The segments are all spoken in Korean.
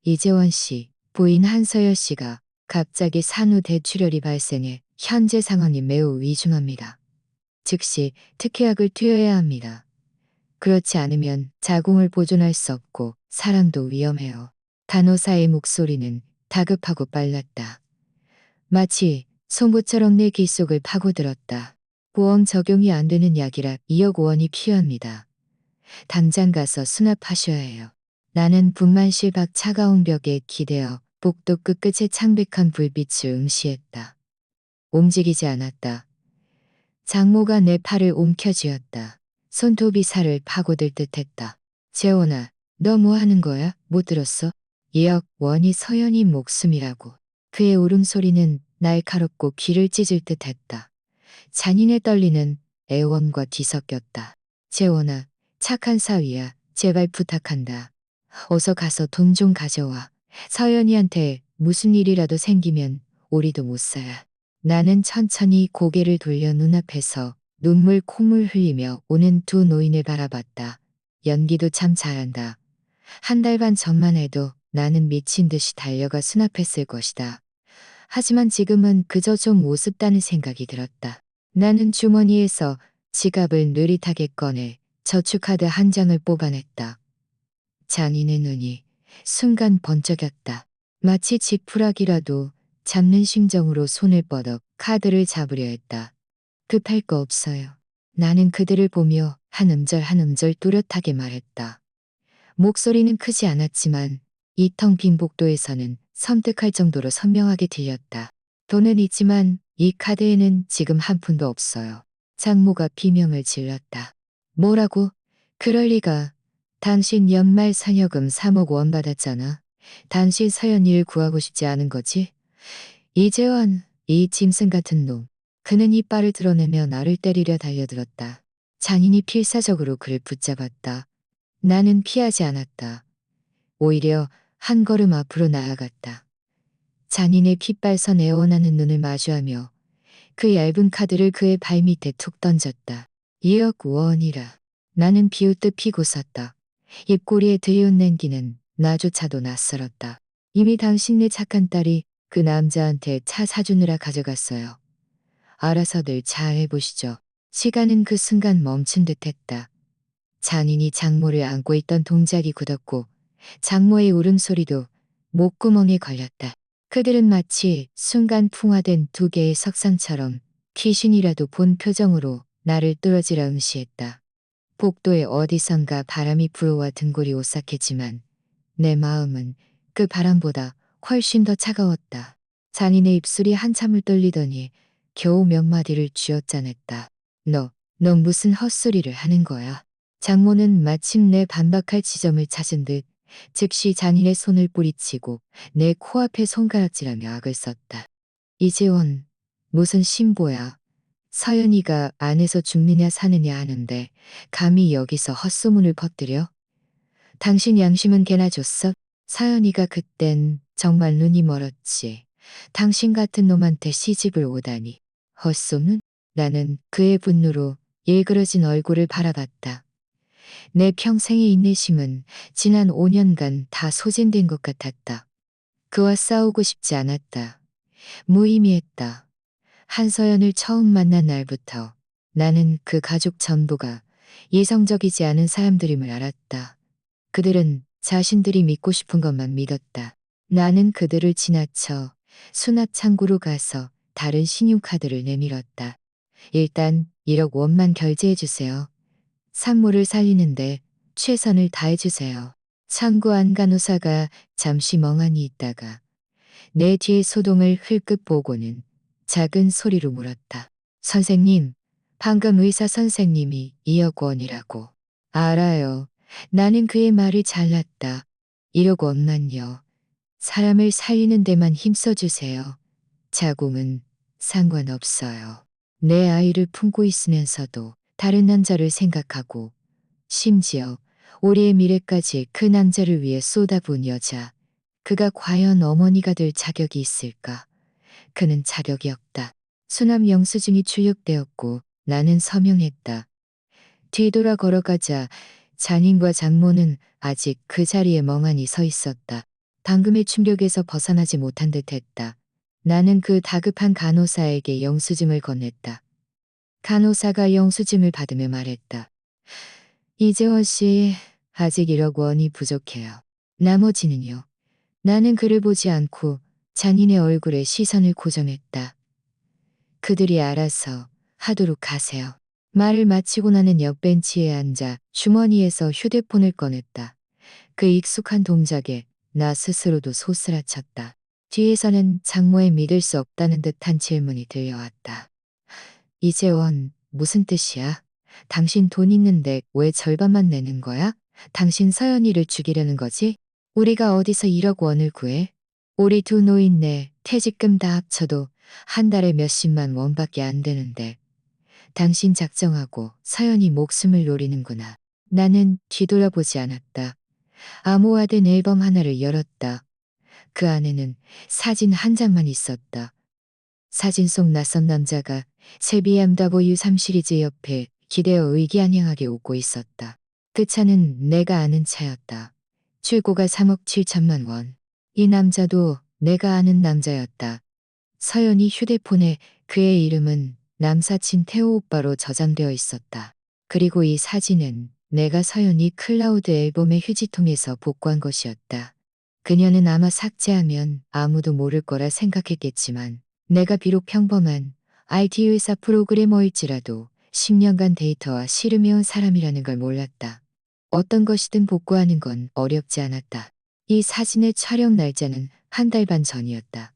이재원 씨, 부인 한서열 씨가 갑자기 산후 대출혈이 발생해 현재 상황이 매우 위중합니다. 즉시 특효약을 투여해야 합니다. 그렇지 않으면 자궁을 보존할 수 없고 사람도 위험해요. 간호사의 목소리는 다급하고 빨랐다. 마치 송곳처럼 내 귀 속을 파고들었다. 보험 적용이 안 되는 약이라 2억 원이 필요합니다. 당장 가서 수납하셔야 해요. 나는 분만실밖 차가운 벽에 기대어 복도 끝끝에 창백한 불빛을 응시했다. 움직이지 않았다. 장모가 내 팔을 움켜쥐었다. 손톱이 살을 파고들 듯했다. 재원아, 너 뭐 하는 거야? 못 들었어? 2억 원이 서연이 목숨이라고. 그의 울음소리는 날카롭고 귀를 찢을 듯했다. 잔인에 떨리는 애원과 뒤섞였다. 재원아, 착한 사위야. 제발 부탁한다. 어서 가서 돈 좀 가져와. 서연이한테 무슨 일이라도 생기면 우리도 못 살아. 나는 천천히 고개를 돌려 눈앞에서 눈물 콧물 흘리며 오는 두 노인을 바라봤다. 연기도 참 잘한다. 한 달 반 전만 해도 나는 미친 듯이 달려가 수납했을 것이다. 하지만 지금은 그저 좀 우습다는 생각이 들었다. 나는 주머니에서 지갑을 느릿하게 꺼내 저축카드 한 장을 뽑아냈다. 잔인의 눈이 순간 번쩍였다. 마치 지푸라기라도 잡는 심정으로 손을 뻗어 카드를 잡으려 했다. 급할 거 없어요. 나는 그들을 보며 한 음절 한 음절 뚜렷하게 말했다. 목소리는 크지 않았지만 이 텅 빈 복도에서는 섬뜩할 정도로 선명하게 들렸다. 돈은 있지만 이 카드에는 지금 한 푼도 없어요. 장모가 비명을 질렀다. 뭐라고? 그럴 리가. 당신 연말 상여금 3억 원 받았잖아. 당신 서연이를 구하고 싶지 않은 거지? 이재원, 이 짐승 같은 놈. 그는 이빨을 드러내며 나를 때리려 달려들었다. 잔인이 필사적으로 그를 붙잡았다. 나는 피하지 않았다. 오히려 한 걸음 앞으로 나아갔다. 잔인의 핏발선 애원하는 눈을 마주하며 그 얇은 카드를 그의 발밑에 툭 던졌다. 2억 원이라. 나는 비웃듯 피고 섰다. 입꼬리에 들이웃는 기는 나조차도 낯설었다. 이미 당신네 착한 딸이 그 남자한테 차 사주느라 가져갔어요. 알아서들 잘 해보시죠. 시간은 그 순간 멈춘 듯했다. 잔인이 장모를 안고 있던 동작이 굳었고 장모의 울음소리도 목구멍에 걸렸다. 그들은 마치 순간 풍화된 두 개의 석상처럼 귀신이라도 본 표정으로 나를 뚫어지라 응시했다. 복도에 어디선가 바람이 불어와 등골이 오싹했지만 내 마음은 그 바람보다 훨씬 더 차가웠다. 잔인의 입술이 한참을 떨리더니 겨우 몇 마디를 쥐어짜냈다. 너 무슨 헛소리를 하는 거야? 장모는 마침내 반박할 지점을 찾은 듯 즉시 잔인의 손을 뿌리치고 내 코앞에 손가락질하며 악을 썼다. 이재원, 무슨 신보야. 서연이가 안에서 죽느냐 사느냐 하는데 감히 여기서 헛소문을 퍼뜨려? 당신 양심은 개나 줬어? 서연이가 그땐 정말 눈이 멀었지. 당신 같은 놈한테 시집을 오다니. 헛소문? 나는 그의 분노로 일그러진 얼굴을 바라봤다. 내 평생의 인내심은 지난 5년간 다 소진된 것 같았다. 그와 싸우고 싶지 않았다. 무의미했다. 한서연을 처음 만난 날부터 나는 그 가족 전부가 예성적이지 않은 사람들임을 알았다. 그들은 자신들이 믿고 싶은 것만 믿었다. 나는 그들을 지나쳐 수납 창구로 가서 다른 신용카드를 내밀었다. 일단 1억 원만 결제해 주세요. 산모를 살리는데 최선을 다해주세요. 창구 안 간호사가 잠시 멍하니 있다가 내 뒤의 소동을 흘끗 보고는 작은 소리로 물었다. 선생님, 방금 의사 선생님이 2억 원이라고. 알아요. 나는 그의 말을 잘랐다. 1억 원만요. 사람을 살리는 데만 힘써주세요. 자궁은 상관없어요. 내 아이를 품고 있으면서도 다른 남자를 생각하고 심지어 우리의 미래까지 그 남자를 위해 쏟아부은 여자. 그가 과연 어머니가 될 자격이 있을까? 그는 자격이 없다. 수납 영수증이 출력되었고 나는 서명했다. 뒤돌아 걸어가자 잔인과 장모는 아직 그 자리에 멍하니 서 있었다. 방금의 충격에서 벗어나지 못한 듯했다. 나는 그 다급한 간호사에게 영수증을 건넸다. 간호사가 영수증을 받으며 말했다. 이재원 씨, 아직 1억 원이 부족해요. 나머지는요. 나는 그를 보지 않고 장인의 얼굴에 시선을 고정했다. 그들이 알아서 하도록 하세요. 말을 마치고 나는 옆 벤치에 앉아 주머니에서 휴대폰을 꺼냈다. 그 익숙한 동작에 나 스스로도 소스라쳤다. 뒤에서는 장모의 믿을 수 없다는 듯한 질문이 들려왔다. 이재원, 무슨 뜻이야? 당신 돈 있는데 왜 절반만 내는 거야? 당신 서연이를 죽이려는 거지? 우리가 어디서 1억 원을 구해? 우리 두 노인네 퇴직금 다 합쳐도 한 달에 몇십만 원밖에 안 되는데. 당신 작정하고 서연이 목숨을 노리는구나. 나는 뒤돌아보지 않았다. 암호화된 앨범 하나를 열었다. 그 안에는 사진 한 장만 있었다. 사진 속 낯선 남자가 새 BMW3 시리즈 옆에 기대어 의기양양하게 웃고 있었다. 그 차는 내가 아는 차였다. 출고가 3억 7천만 원. 이 남자도 내가 아는 남자였다. 서연이 휴대폰에 그의 이름은 남사친 태호 오빠로 저장되어 있었다. 그리고 이 사진은 내가 서연이 클라우드 앨범의 휴지통에서 복구한 것이었다. 그녀는 아마 삭제하면 아무도 모를 거라 생각했겠지만 내가 비록 평범한 IT 회사 프로그래머일지라도 10년간 데이터와 씨름해온 사람이라는 걸 몰랐다. 어떤 것이든 복구하는 건 어렵지 않았다. 이 사진의 촬영 날짜는 한 달 반 전이었다.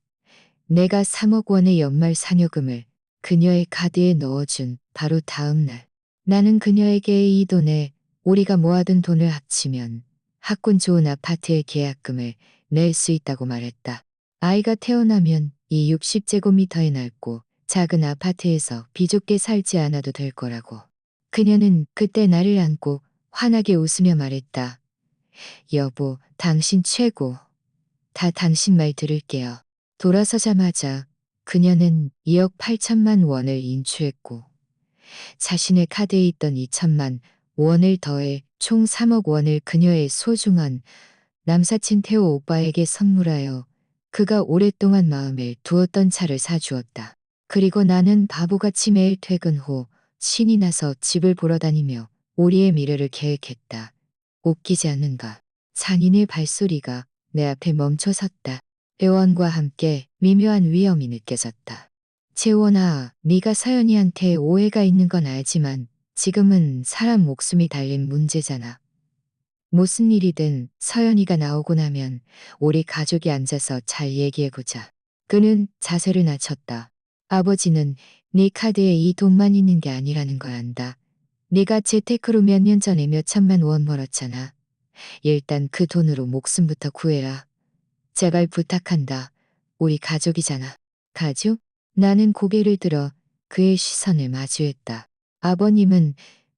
내가 3억 원의 연말 상여금을 그녀의 카드에 넣어준 바로 다음 날. 나는 그녀에게 이 돈에 우리가 모아둔 돈을 합치면 학군 좋은 아파트의 계약금을 낼 수 있다고 말했다. 아이가 태어나면 이 60제곱미터의 넓고 작은 아파트에서 비좁게 살지 않아도 될 거라고. 그녀는 그때 나를 안고 환하게 웃으며 말했다. 여보, 당신 최고. 다 당신 말 들을게요. 돌아서자마자 그녀는 2억 8천만 원을 인출했고 자신의 카드에 있던 2천만 원을 더해 총 3억 원을 그녀의 소중한 남사친 태호 오빠에게 선물하여 그가 오랫동안 마음에 두었던 차를 사주었다. 그리고 나는 바보같이 매일 퇴근 후 신이 나서 집을 보러 다니며 우리의 미래를 계획했다. 웃기지 않는가. 잔인의 발소리가 내 앞에 멈춰섰다. 애원과 함께 미묘한 위험이 느껴졌다. 재원아, 네가 서연이한테 오해가 있는 건 알지만 지금은 사람 목숨이 달린 문제잖아. 무슨 일이든 서연이가 나오고 나면 우리 가족이 앉아서 잘 얘기해보자. 그는 자세를 낮췄다. 아버지는 네 카드에 이 돈만 있는 게 아니라는 걸 안다. 네가 재테크로 몇 년 전에 몇 천만 원 벌었잖아. 일단 그 돈으로 목숨부터 구해라. 제발 부탁한다. 우리 가족이잖아. 가족? 나는 고개를 들어 그의 시선을 마주했다. 아버님은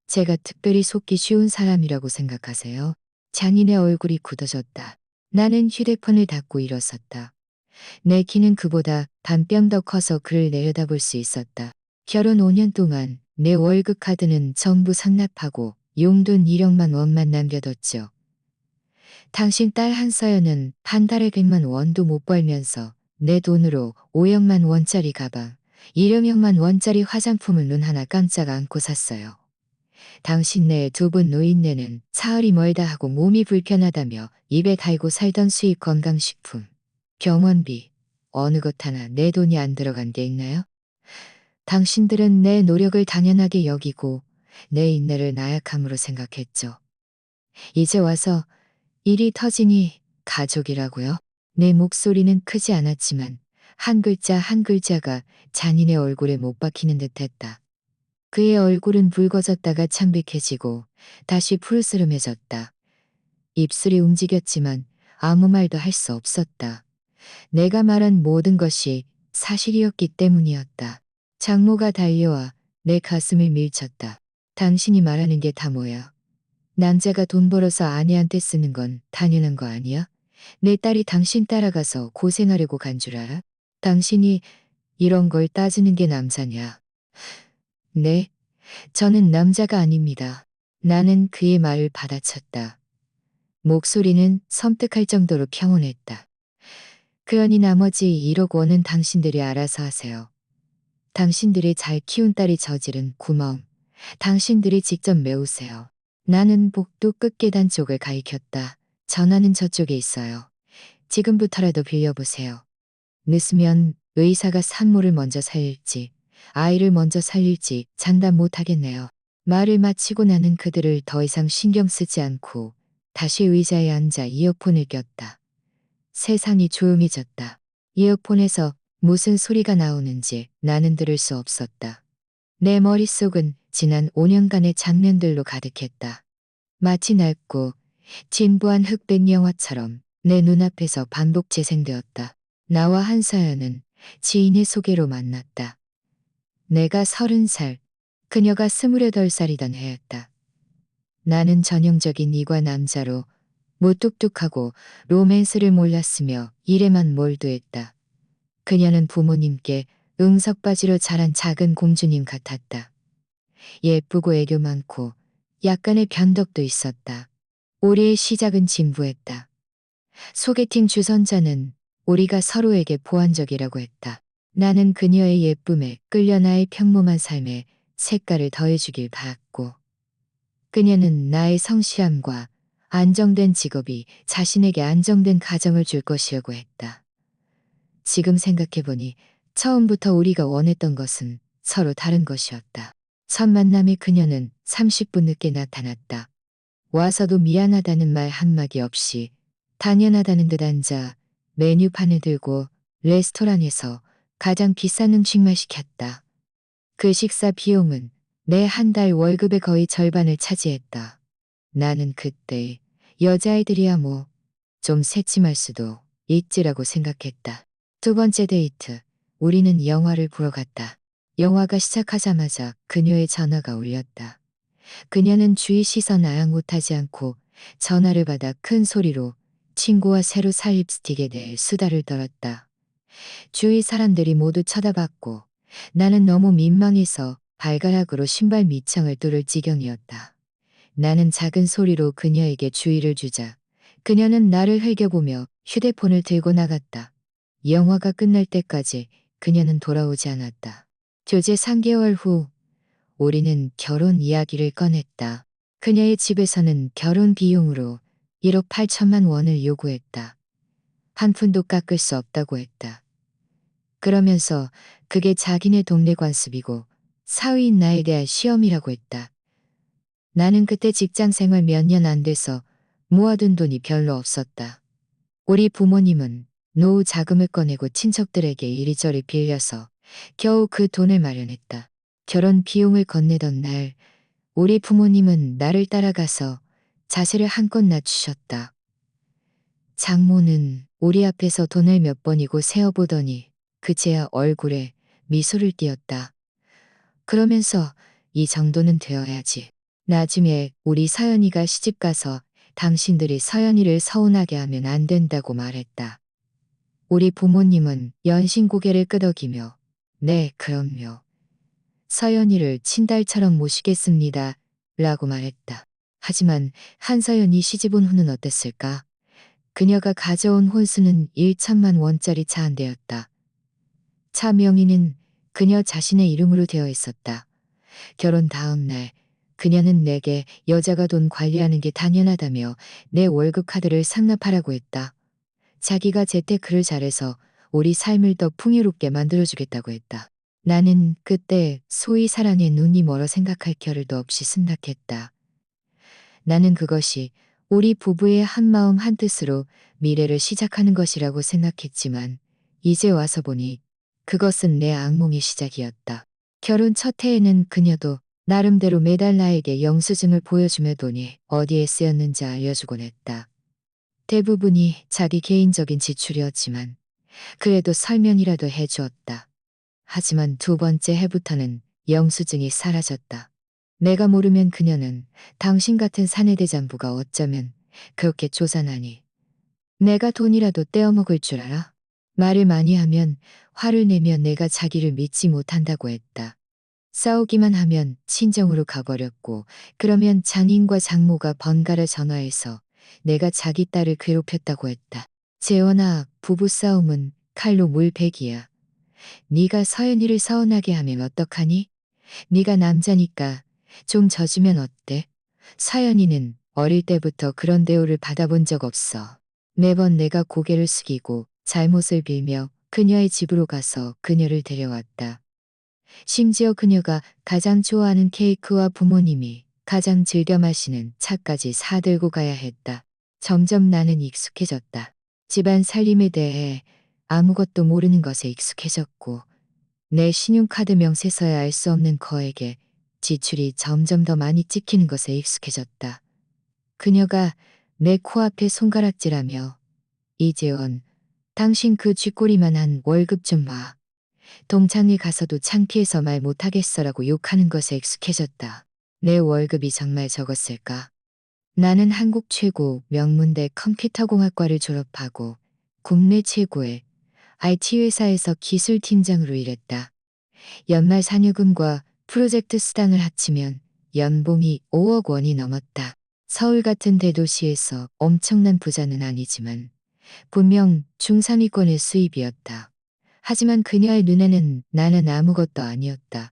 제가 특별히 속기 쉬운 사람이라고 생각하세요? 장인의 얼굴이 굳어졌다. 나는 휴대폰을 닫고 일어섰다. 내 키는 그보다 반뼘 더 커서 그를 내려다볼 수 있었다. 결혼 5년 동안 내 월급 카드는 전부 상납하고 용돈 1억만 원만 남겨뒀죠. 당신 딸 한서연은 한 달에 100만 원도 못 벌면서 내 돈으로 5억만 원짜리 가방, 1억만 원짜리 화장품을 눈 하나 깜짝 않고 샀어요. 당신네 두 분 노인네는 사흘이 멀다 하고 몸이 불편하다며 입에 달고 살던 수입 건강식품, 병원비, 어느 것 하나 내 돈이 안 들어간 게 있나요? 당신들은 내 노력을 당연하게 여기고 내 인내를 나약함으로 생각했죠. 이제 와서 일이 터지니 가족이라고요? 내 목소리는 크지 않았지만 한 글자 한 글자가 잔인의 얼굴에 못 박히는 듯했다. 그의 얼굴은 붉어졌다가 창백해지고 다시 푸르스름해졌다. 입술이 움직였지만 아무 말도 할 수 없었다. 내가 말한 모든 것이 사실이었기 때문이었다. 장모가 달려와 내 가슴을 밀쳤다. 당신이 말하는 게 다 뭐야? 남자가 돈 벌어서 아내한테 쓰는 건 당연한 거 아니야? 내 딸이 당신 따라가서 고생하려고 간 줄 알아? 당신이 이런 걸 따지는 게 남자냐? 네, 저는 남자가 아닙니다. 나는 그의 말을 받아쳤다. 목소리는 섬뜩할 정도로 평온했다. 그러니 나머지 1억 원은 당신들이 알아서 하세요. 당신들이 잘 키운 딸이 저지른 구멍, 당신들이 직접 메우세요. 나는 복도 끝계단 쪽을 가리켰다. 전화는 저쪽에 있어요. 지금부터라도 빌려보세요. 늦으면 의사가 산모를 먼저 살릴지 아이를 먼저 살릴지 장담 못하겠네요. 말을 마치고 나는 그들을 더 이상 신경 쓰지 않고 다시 의자에 앉아 이어폰을 꼈다. 세상이 조용해졌다. 이어폰에서 무슨 소리가 나오는지 나는 들을 수 없었다. 내 머릿속은 지난 5년간의 장면들로 가득했다. 마치 낡고 진부한 흑백 영화처럼 내 눈앞에서 반복 재생되었다. 나와 한서연은 지인의 소개로 만났다. 내가 30살, 그녀가 28살이던 해였다. 나는 전형적인 이과 남자로 무뚝뚝하고 로맨스를 몰랐으며 일에만 몰두했다. 그녀는 부모님께 응석바지로 자란 작은 공주님 같았다. 예쁘고 애교 많고 약간의 변덕도 있었다. 우리의 시작은 진부했다. 소개팅 주선자는 우리가 서로에게 보완적이라고 했다. 나는 그녀의 예쁨에 끌려 나의 평범한 삶에 색깔을 더해주길 바랐고, 그녀는 나의 성실함과 안정된 직업이 자신에게 안정된 가정을 줄 것이라고 했다. 지금 생각해보니 처음부터 우리가 원했던 것은 서로 다른 것이었다. 첫 만남에 그녀는 30분 늦게 나타났다. 와서도 미안하다는 말 한마디 없이 당연하다는 듯 앉아 메뉴판을 들고 레스토랑에서 가장 비싼 음식만 시켰다. 그 식사 비용은 내 한 달 월급의 거의 절반을 차지했다. 나는 그때 여자애들이야 뭐 좀 새침할 수도 있지라고 생각했다. 두 번째 데이트, 우리는 영화를 보러 갔다. 영화가 시작하자마자 그녀의 전화가 울렸다. 그녀는 주위 시선 아랑곳하지 않고 전화를 받아 큰 소리로 친구와 새로 살 립스틱에 대해 수다를 떨었다. 주위 사람들이 모두 쳐다봤고 나는 너무 민망해서 발가락으로 신발 밑창을 뚫을 지경이었다. 나는 작은 소리로 그녀에게 주의를 주자 그녀는 나를 흘겨보며 휴대폰을 들고 나갔다. 영화가 끝날 때까지 그녀는 돌아오지 않았다. 교제 3개월 후 우리는 결혼 이야기를 꺼냈다. 그녀의 집에서는 결혼 비용으로 1억 8천만 원을 요구했다. 한 푼도 깎을 수 없다고 했다. 그러면서 그게 자기네 동네 관습이고 사위인 나에 대한 시험이라고 했다. 나는 그때 직장 생활 몇 년 안 돼서 모아둔 돈이 별로 없었다. 우리 부모님은 노후 자금을 꺼내고 친척들에게 이리저리 빌려서 겨우 그 돈을 마련했다. 결혼 비용을 건네던 날 우리 부모님은 나를 따라가서 자세를 한껏 낮추셨다. 장모는 우리 앞에서 돈을 몇 번이고 세어보더니 그제야 얼굴에 미소를 띄었다. 그러면서 이 정도는 되어야지. 나중에 우리 서연이가 시집가서 당신들이 서연이를 서운하게 하면 안 된다고 말했다. 우리 부모님은 연신 고개를 끄덕이며 네, 그럼요. 서연이를 친딸처럼 모시겠습니다. 라고 말했다. 하지만 한서연이 시집 온 후는 어땠을까? 그녀가 가져온 혼수는 1천만 원짜리 차 한 대였다. 차 명의는 그녀 자신의 이름으로 되어 있었다. 결혼 다음 날 그녀는 내게 여자가 돈 관리하는 게 당연하다며 내 월급 카드를 상납하라고 했다. 자기가 재테크를 잘해서 우리 삶을 더 풍요롭게 만들어주겠다고 했다. 나는 그때 소위 사랑에 눈이 멀어 생각할 겨를도 없이 승낙했다. 나는 그것이 우리 부부의 한마음 한뜻으로 미래를 시작하는 것이라고 생각했지만 이제 와서 보니 그것은 내 악몽의 시작이었다. 결혼 첫 해에는 그녀도 나름대로 매달 나에게 영수증을 보여주며 돈이 어디에 쓰였는지 알려주곤 했다. 대부분이 자기 개인적인 지출이었지만 그래도 설명이라도 해주었다. 하지만 두 번째 해부터는 영수증이 사라졌다. 내가 모르면 그녀는 당신 같은 사내대장부가 어쩌면 그렇게 쪼잔하니 내가 돈이라도 떼어먹을 줄 알아? 말을 많이 하면 화를 내며 내가 자기를 믿지 못한다고 했다. 싸우기만 하면 친정으로 가버렸고 그러면 장인과 장모가 번갈아 전화해서 내가 자기 딸을 괴롭혔다고 했다. 재원아, 부부싸움은 칼로 물베기야. 네가 서연이를 서운하게 하면 어떡하니? 네가 남자니까 좀 져주면 어때? 서연이는 어릴 때부터 그런 대우를 받아본 적 없어. 매번 내가 고개를 숙이고 잘못을 빌며 그녀의 집으로 가서 그녀를 데려왔다. 심지어 그녀가 가장 좋아하는 케이크와 부모님이 가장 즐겨 마시는 차까지 사들고 가야 했다. 점점 나는 익숙해졌다. 집안 살림에 대해 아무것도 모르는 것에 익숙해졌고 내 신용카드 명세서야 알 수 없는 거액에 지출이 점점 더 많이 찍히는 것에 익숙해졌다. 그녀가 내 코앞에 손가락질하며 이재원, 당신 그 쥐꼬리만 한 월급 좀 봐. 동창회 가서도 창피해서 말 못하겠어라고 욕하는 것에 익숙해졌다. 내 월급이 정말 적었을까? 나는 한국 최고 명문대 컴퓨터공학과를 졸업하고 국내 최고의 IT 회사에서 기술팀장으로 일했다. 연말 상여금과 프로젝트 수당을 합치면 연봉이 5억 원이 넘었다. 서울 같은 대도시에서 엄청난 부자는 아니지만 분명 중상위권의 수입이었다. 하지만 그녀의 눈에는 나는 아무것도 아니었다.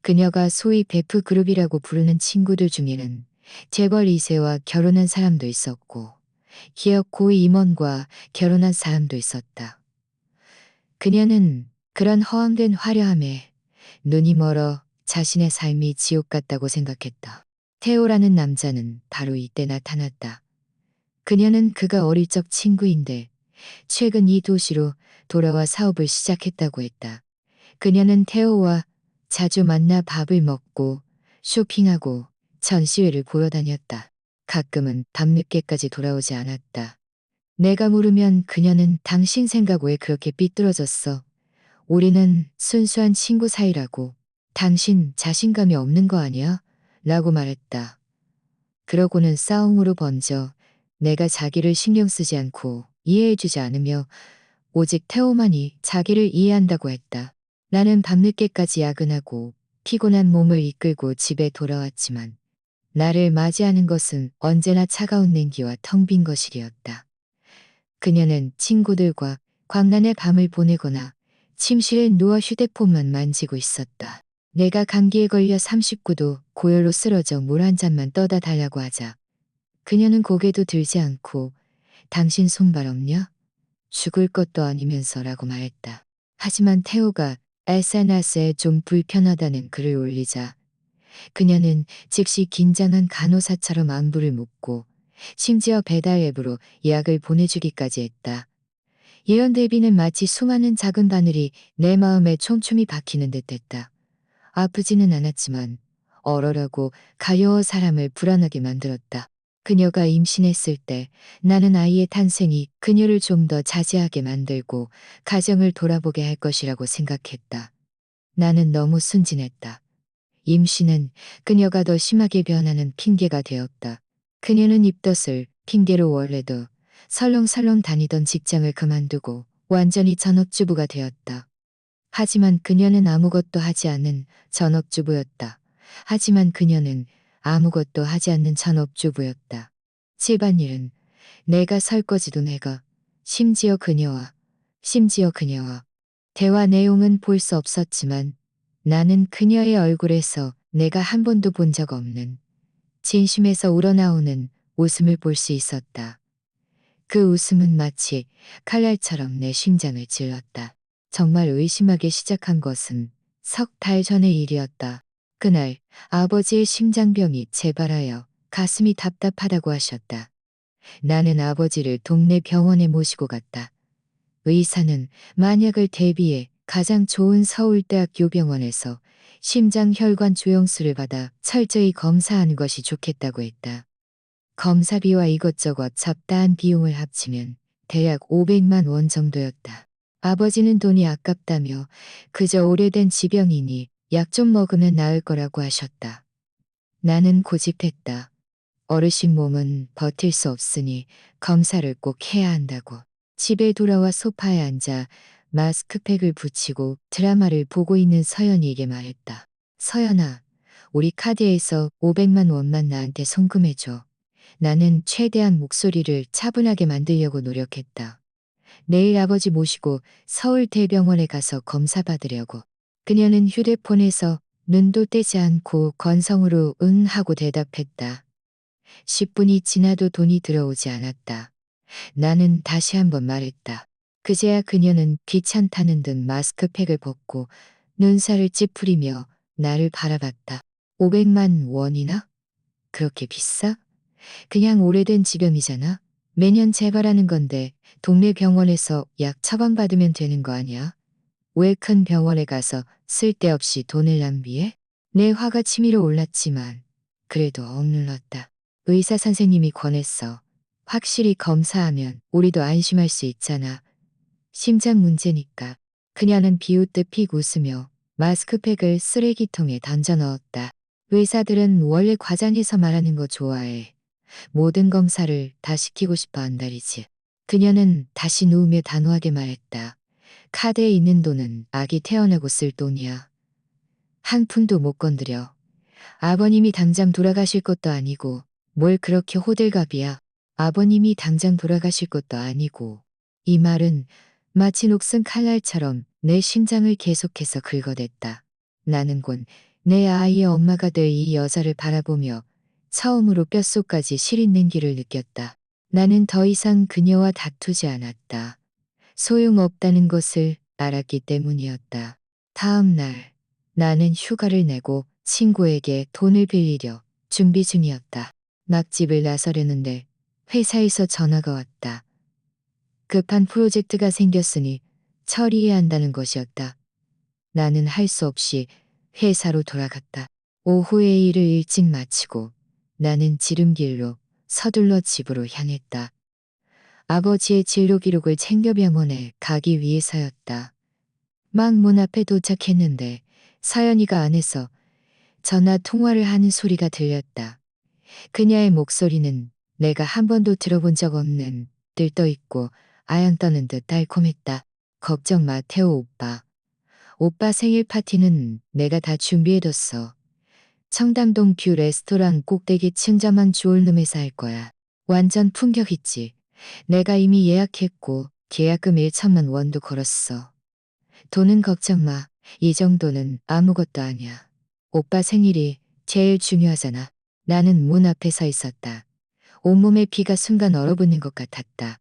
그녀가 소위 베프 그룹이라고 부르는 친구들 중에는 재벌 2세와 결혼한 사람도 있었고 기업 고위 임원과 결혼한 사람도 있었다. 그녀는 그런 허황된 화려함에 눈이 멀어 자신의 삶이 지옥 같다고 생각했다. 태호라는 남자는 바로 이때 나타났다. 그녀는 그가 어릴 적 친구인데 최근 이 도시로 돌아와 사업을 시작했다고 했다. 그녀는 태호와 자주 만나 밥을 먹고 쇼핑하고 전시회를 보러 다녔다. 가끔은 밤늦게까지 돌아오지 않았다. 내가 물으면 그녀는 당신 생각 왜 그렇게 삐뚤어졌어? 우리는 순수한 친구 사이라고. 당신 자신감이 없는 거 아니야? 라고 말했다. 그러고는 싸움으로 번져 내가 자기를 신경 쓰지 않고 이해해주지 않으며 오직 태호만이 자기를 이해한다고 했다. 나는 밤늦게까지 야근하고 피곤한 몸을 이끌고 집에 돌아왔지만 나를 맞이하는 것은 언제나 차가운 냉기와 텅 빈 거실이었다. 그녀는 친구들과 광란의 밤을 보내거나 침실에 누워 휴대폰만 만지고 있었다. 내가 감기에 걸려 39도 고열로 쓰러져 물 한 잔만 떠다 달라고 하자 그녀는 고개도 들지 않고 당신 손발 없냐? 죽을 것도 아니면서라고 말했다. 하지만 태호가 SNS에 좀 불편하다는 글을 올리자 그녀는 즉시 긴장한 간호사처럼 안부를 묻고 심지어 배달 앱으로 예약을 보내주기까지 했다. 예언 대비는 마치 수많은 작은 바늘이 내 마음에 촘촘히 박히는 듯했다. 아프지는 않았지만 얼얼하고 가여워 사람을 불안하게 만들었다. 그녀가 임신했을 때 나는 아이의 탄생이 그녀를 좀 더 자제하게 만들고 가정을 돌아보게 할 것이라고 생각했다. 나는 너무 순진했다. 임신은 그녀가 더 심하게 변하는 핑계가 되었다. 그녀는 입덧을 핑계로 원래도 설렁설렁 다니던 직장을 그만두고 완전히 전업주부가 되었다. 하지만 그녀는 아무것도 하지 않는 전업주부였다. 하지만 그녀는 아무것도 하지 않는 전업주부였다. 집안일은 내가 설거지도 내가 심지어 그녀와 대화 내용은 볼 수 없었지만 나는 그녀의 얼굴에서 내가 한 번도 본 적 없는 진심에서 우러나오는 웃음을 볼 수 있었다. 그 웃음은 마치 칼날처럼 내 심장을 찔렀다. 정말 의심하기 시작한 것은 석 달 전의 일이었다. 그날 아버지의 심장병이 재발하여 가슴이 답답하다고 하셨다. 나는 아버지를 동네 병원에 모시고 갔다. 의사는 만약을 대비해 가장 좋은 서울대학교 병원에서 심장혈관 조영수를 받아 철저히 검사하는 것이 좋겠다고 했다. 검사비와 이것저것 잡다한 비용을 합치면 대략 500만 원 정도였다. 아버지는 돈이 아깝다며 그저 오래된 지병이니 약 좀 먹으면 나을 거라고 하셨다. 나는 고집했다. 어르신 몸은 버틸 수 없으니 검사를 꼭 해야 한다고. 집에 돌아와 소파에 앉아 마스크팩을 붙이고 드라마를 보고 있는 서연이에게 말했다. 서연아, 우리 카드에서 500만 원만 나한테 송금해줘. 나는 최대한 목소리를 차분하게 만들려고 노력했다. 내일 아버지 모시고 서울대병원에 가서 검사 받으려고. 그녀는 휴대폰에서 눈도 떼지 않고 건성으로 응 하고 대답했다. 10분이 지나도 돈이 들어오지 않았다. 나는 다시 한번 말했다. 그제야 그녀는 귀찮다는 듯 마스크팩을 벗고 눈살을 찌푸리며 나를 바라봤다. 500만 원이나? 그렇게 비싸? 그냥 오래된 지병이잖아. 매년 재발하는 건데 동네 병원에서 약 처방받으면 되는 거 아니야? 왜 큰 병원에 가서 쓸데없이 돈을 낭비해? 내 화가 치밀어 올랐지만 그래도 억눌렀다. 의사 선생님이 권했어. 확실히 검사하면 우리도 안심할 수 있잖아. 심장 문제니까. 그녀는 비웃듯 픽 웃으며 마스크팩을 쓰레기통에 던져 넣었다. 의사들은 원래 과장해서 말하는 거 좋아해. 모든 검사를 다 시키고 싶어 한다리지. 그녀는 다시 누우며 단호하게 말했다. 카드에 있는 돈은 아기 태어나고 쓸 돈이야. 한 푼도 못 건드려. 아버님이 당장 돌아가실 것도 아니고 뭘 그렇게 호들갑이야. 아버님이 당장 돌아가실 것도 아니고. 이 말은 마치 녹슨 칼날처럼 내 심장을 계속해서 긁어댔다. 나는 곧 내 아이의 엄마가 될 이 여자를 바라보며 처음으로 뼛속까지 시린는 길을 느꼈다. 나는 더 이상 그녀와 다투지 않았다. 소용없다는 것을 알았기 때문이었다. 다음 날 나는 휴가를 내고 친구에게 돈을 빌리려 준비 중이었다. 막 집을 나서려는데 회사에서 전화가 왔다. 급한 프로젝트가 생겼으니 처리해야 한다는 것이었다. 나는 할 수 없이 회사로 돌아갔다. 오후에 일을 일찍 마치고 나는 지름길로 서둘러 집으로 향했다. 아버지의 진료 기록을 챙겨 병원에 가기 위해서였다. 막 문 앞에 도착했는데 서연이가 안에서 전화 통화를 하는 소리가 들렸다. 그녀의 목소리는 내가 한 번도 들어본 적 없는 들떠있고 아양 떠는 듯 달콤했다. 걱정 마, 태호 오빠. 오빠 생일 파티는 내가 다 준비해뒀어. 청담동 뷰 레스토랑 꼭대기 층자만 좋을 룸에서 할 거야. 완전 품격 있지. 내가 이미 예약했고 계약금 1천만 원도 걸었어. 돈은 걱정 마. 이 정도는 아무것도 아니야. 오빠 생일이 제일 중요하잖아. 나는 문 앞에 서 있었다. 온몸에 피가 순간 얼어붙는 것 같았다.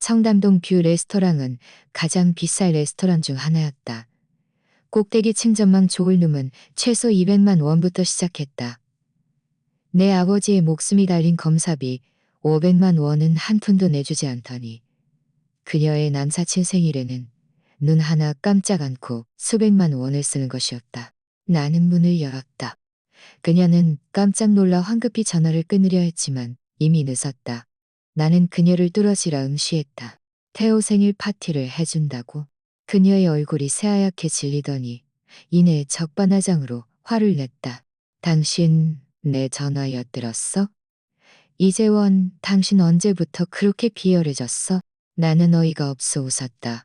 청담동 뷰 레스토랑은 가장 비쌀 레스토랑 중 하나였다. 꼭대기 층전망 좋을 룸은 최소 200만 원부터 시작했다. 내 아버지의 목숨이 달린 검사비 500만 원은 한 푼도 내주지 않더니 그녀의 남사친 생일에는 눈 하나 깜짝 않고 수백만 원을 쓰는 것이었다. 나는 문을 열었다. 그녀는 깜짝 놀라 황급히 전화를 끊으려 했지만 이미 늦었다. 나는 그녀를 뚫어지라 응시했다. 태호 생일 파티를 해준다고. 그녀의 얼굴이 새하얗게 질리더니 이내 적반하장으로 화를 냈다. 당신 내 전화 엿들었어? 이재원, 당신 언제부터 그렇게 비열해졌어? 나는 어이가 없어 웃었다.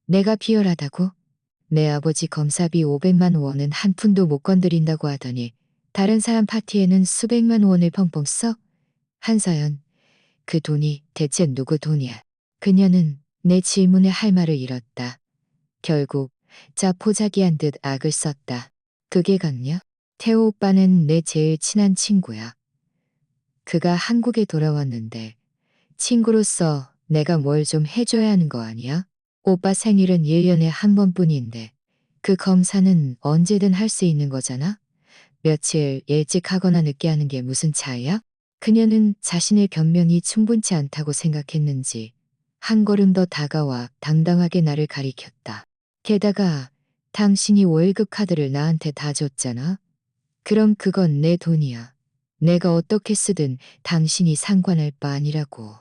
내가 비열하다고? 내 아버지 검사비 500만 원은 한 푼도 못 건드린다고 하더니 다른 사람 파티에는 수백만 원을 펑펑 써? 한서연, 그 돈이 대체 누구 돈이야? 그녀는 내 질문에 할 말을 잃었다. 결국 자포자기한 듯 악을 썼다. 그게 같냐? 태호 오빠는 내 제일 친한 친구야. 그가 한국에 돌아왔는데 친구로서 내가 뭘 좀 해줘야 하는 거 아니야? 오빠 생일은 1년에 한 번뿐인데 그 검사는 언제든 할 수 있는 거잖아? 며칠 일찍 하거나 늦게 하는 게 무슨 차이야? 그녀는 자신의 변명이 충분치 않다고 생각했는지 한 걸음 더 다가와 당당하게 나를 가리켰다. 게다가 당신이 월급 카드를 나한테 다 줬잖아. 그럼 그건 내 돈이야. 내가 어떻게 쓰든 당신이 상관할 바 아니라고.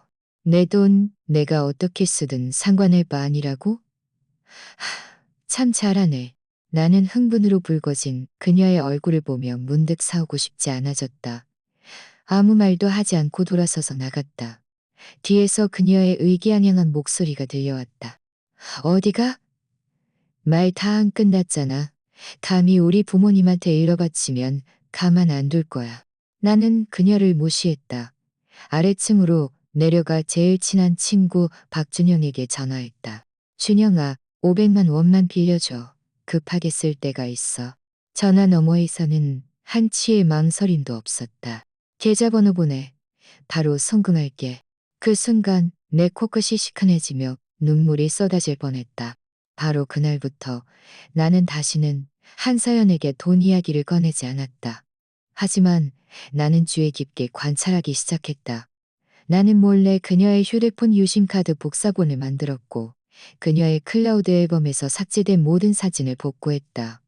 내 돈 내가 어떻게 쓰든 상관할 바 아니라고? 참 잘하네. 나는 흥분으로 붉어진 그녀의 얼굴을 보며 문득 싸우고 싶지 않아졌다. 아무 말도 하지 않고 돌아서서 나갔다. 뒤에서 그녀의 의기양양한 목소리가 들려왔다. 어디가? 말 다 안 끝났잖아. 감히 우리 부모님한테 일러 바치면 가만 안 둘 거야. 나는 그녀를 무시했다. 아래층으로 내려가 제일 친한 친구 박준영에게 전화했다. 준영아, 500만 원만 빌려줘. 급하게 쓸 때가 있어. 전화 너머에서는 한치의 망설임도 없었다. 계좌번호 보내. 바로 송금할게. 그 순간 내 코끝이 시큰해지며 눈물이 쏟아질 뻔했다. 바로 그날부터 나는 다시는 한서연에게 돈 이야기를 꺼내지 않았다. 하지만 나는 주의 깊게 관찰하기 시작했다. 나는 몰래 그녀의 휴대폰 유심카드 복사본을 만들었고 그녀의 클라우드 앨범에서 삭제된 모든 사진을 복구했다.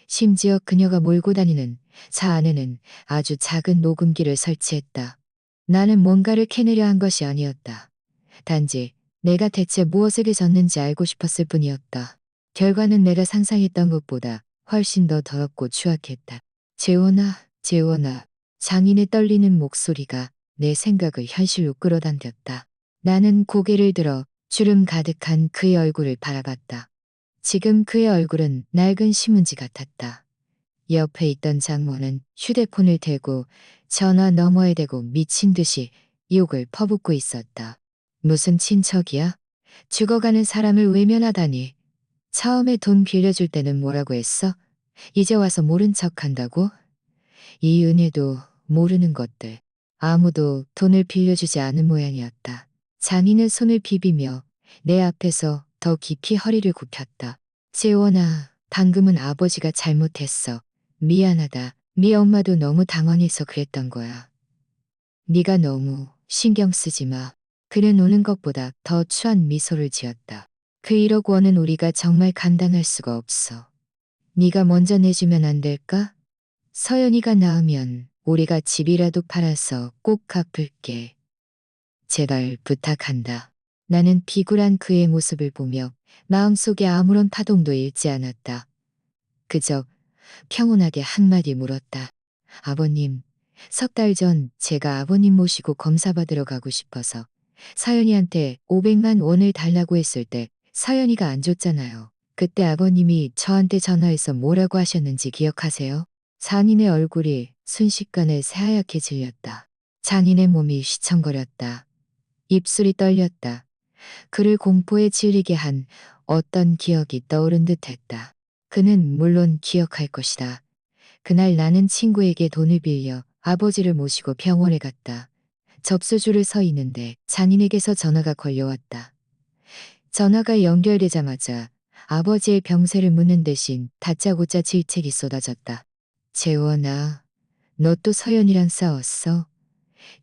심지어 그녀가 몰고 다니는 차 안에는 아주 작은 녹음기를 설치했다. 나는 뭔가를 캐내려 한 것이 아니었다. 단지 내가 대체 무엇에게 졌는지 알고 싶었을 뿐이었다. 결과는 내가 상상했던 것보다 훨씬 더 더럽고 추악했다. 재원아, 재원아. 장인의 떨리는 목소리가 내 생각을 현실로 끌어당겼다. 나는 고개를 들어 주름 가득한 그의 얼굴을 바라봤다. 지금 그의 얼굴은 낡은 신문지 같았다. 옆에 있던 장모는 휴대폰을 대고 전화 너머에 대고 미친 듯이 욕을 퍼붓고 있었다. 무슨 친척이야? 죽어가는 사람을 외면하다니. 처음에 돈 빌려줄 때는 뭐라고 했어? 이제 와서 모른 척한다고? 이 은혜도 모르는 것들. 아무도 돈을 빌려주지 않은 모양이었다. 장인은 손을 비비며 내 앞에서 더 깊이 허리를 굽혔다. 재원아, 방금은 아버지가 잘못했어. 미안하다. 네 엄마도 너무 당황해서 그랬던 거야. 네가 너무 신경 쓰지 마. 그는 우는 것보다 더 추한 미소를 지었다. 그 1억 원은 우리가 정말 감당할 수가 없어. 네가 먼저 내주면 안 될까? 서연이가 낳으면 우리가 집이라도 팔아서 꼭 갚을게. 제발 부탁한다. 나는 비굴한 그의 모습을 보며 마음속에 아무런 파동도 일지 않았다. 그저 평온하게 한마디 물었다. 아버님, 석 달 전 제가 아버님 모시고 검사 받으러 가고 싶어서 서연이한테 500만 원을 달라고 했을 때 서연이가 안 줬잖아요. 그때 아버님이 저한테 전화해서 뭐라고 하셨는지 기억하세요? 장인의 얼굴이 순식간에 새하얗게 질렸다. 장인의 몸이 휘청거렸다. 입술이 떨렸다. 그를 공포에 질리게 한 어떤 기억이 떠오른 듯했다. 그는 물론 기억할 것이다. 그날 나는 친구에게 돈을 빌려 아버지를 모시고 병원에 갔다. 접수줄을 서 있는데 장인에게서 전화가 걸려왔다. 전화가 연결되자마자 아버지의 병세를 묻는 대신 다짜고짜 질책이 쏟아졌다. 재원아, 너 또 서연이랑 싸웠어?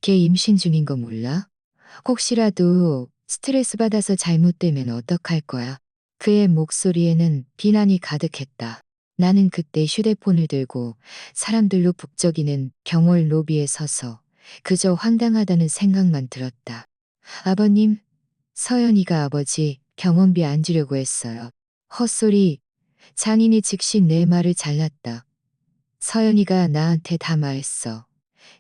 걔 임신 중인 거 몰라? 혹시라도 스트레스 받아서 잘못되면 어떡할 거야? 그의 목소리에는 비난이 가득했다. 나는 그때 휴대폰을 들고 사람들로 북적이는 병원 로비에 서서 그저 황당하다는 생각만 들었다. 아버님, 서연이가 아버지 병원비 안 주려고 했어요. 헛소리. 장인이 즉시 내 말을 잘랐다. 서연이가 나한테 다 말했어.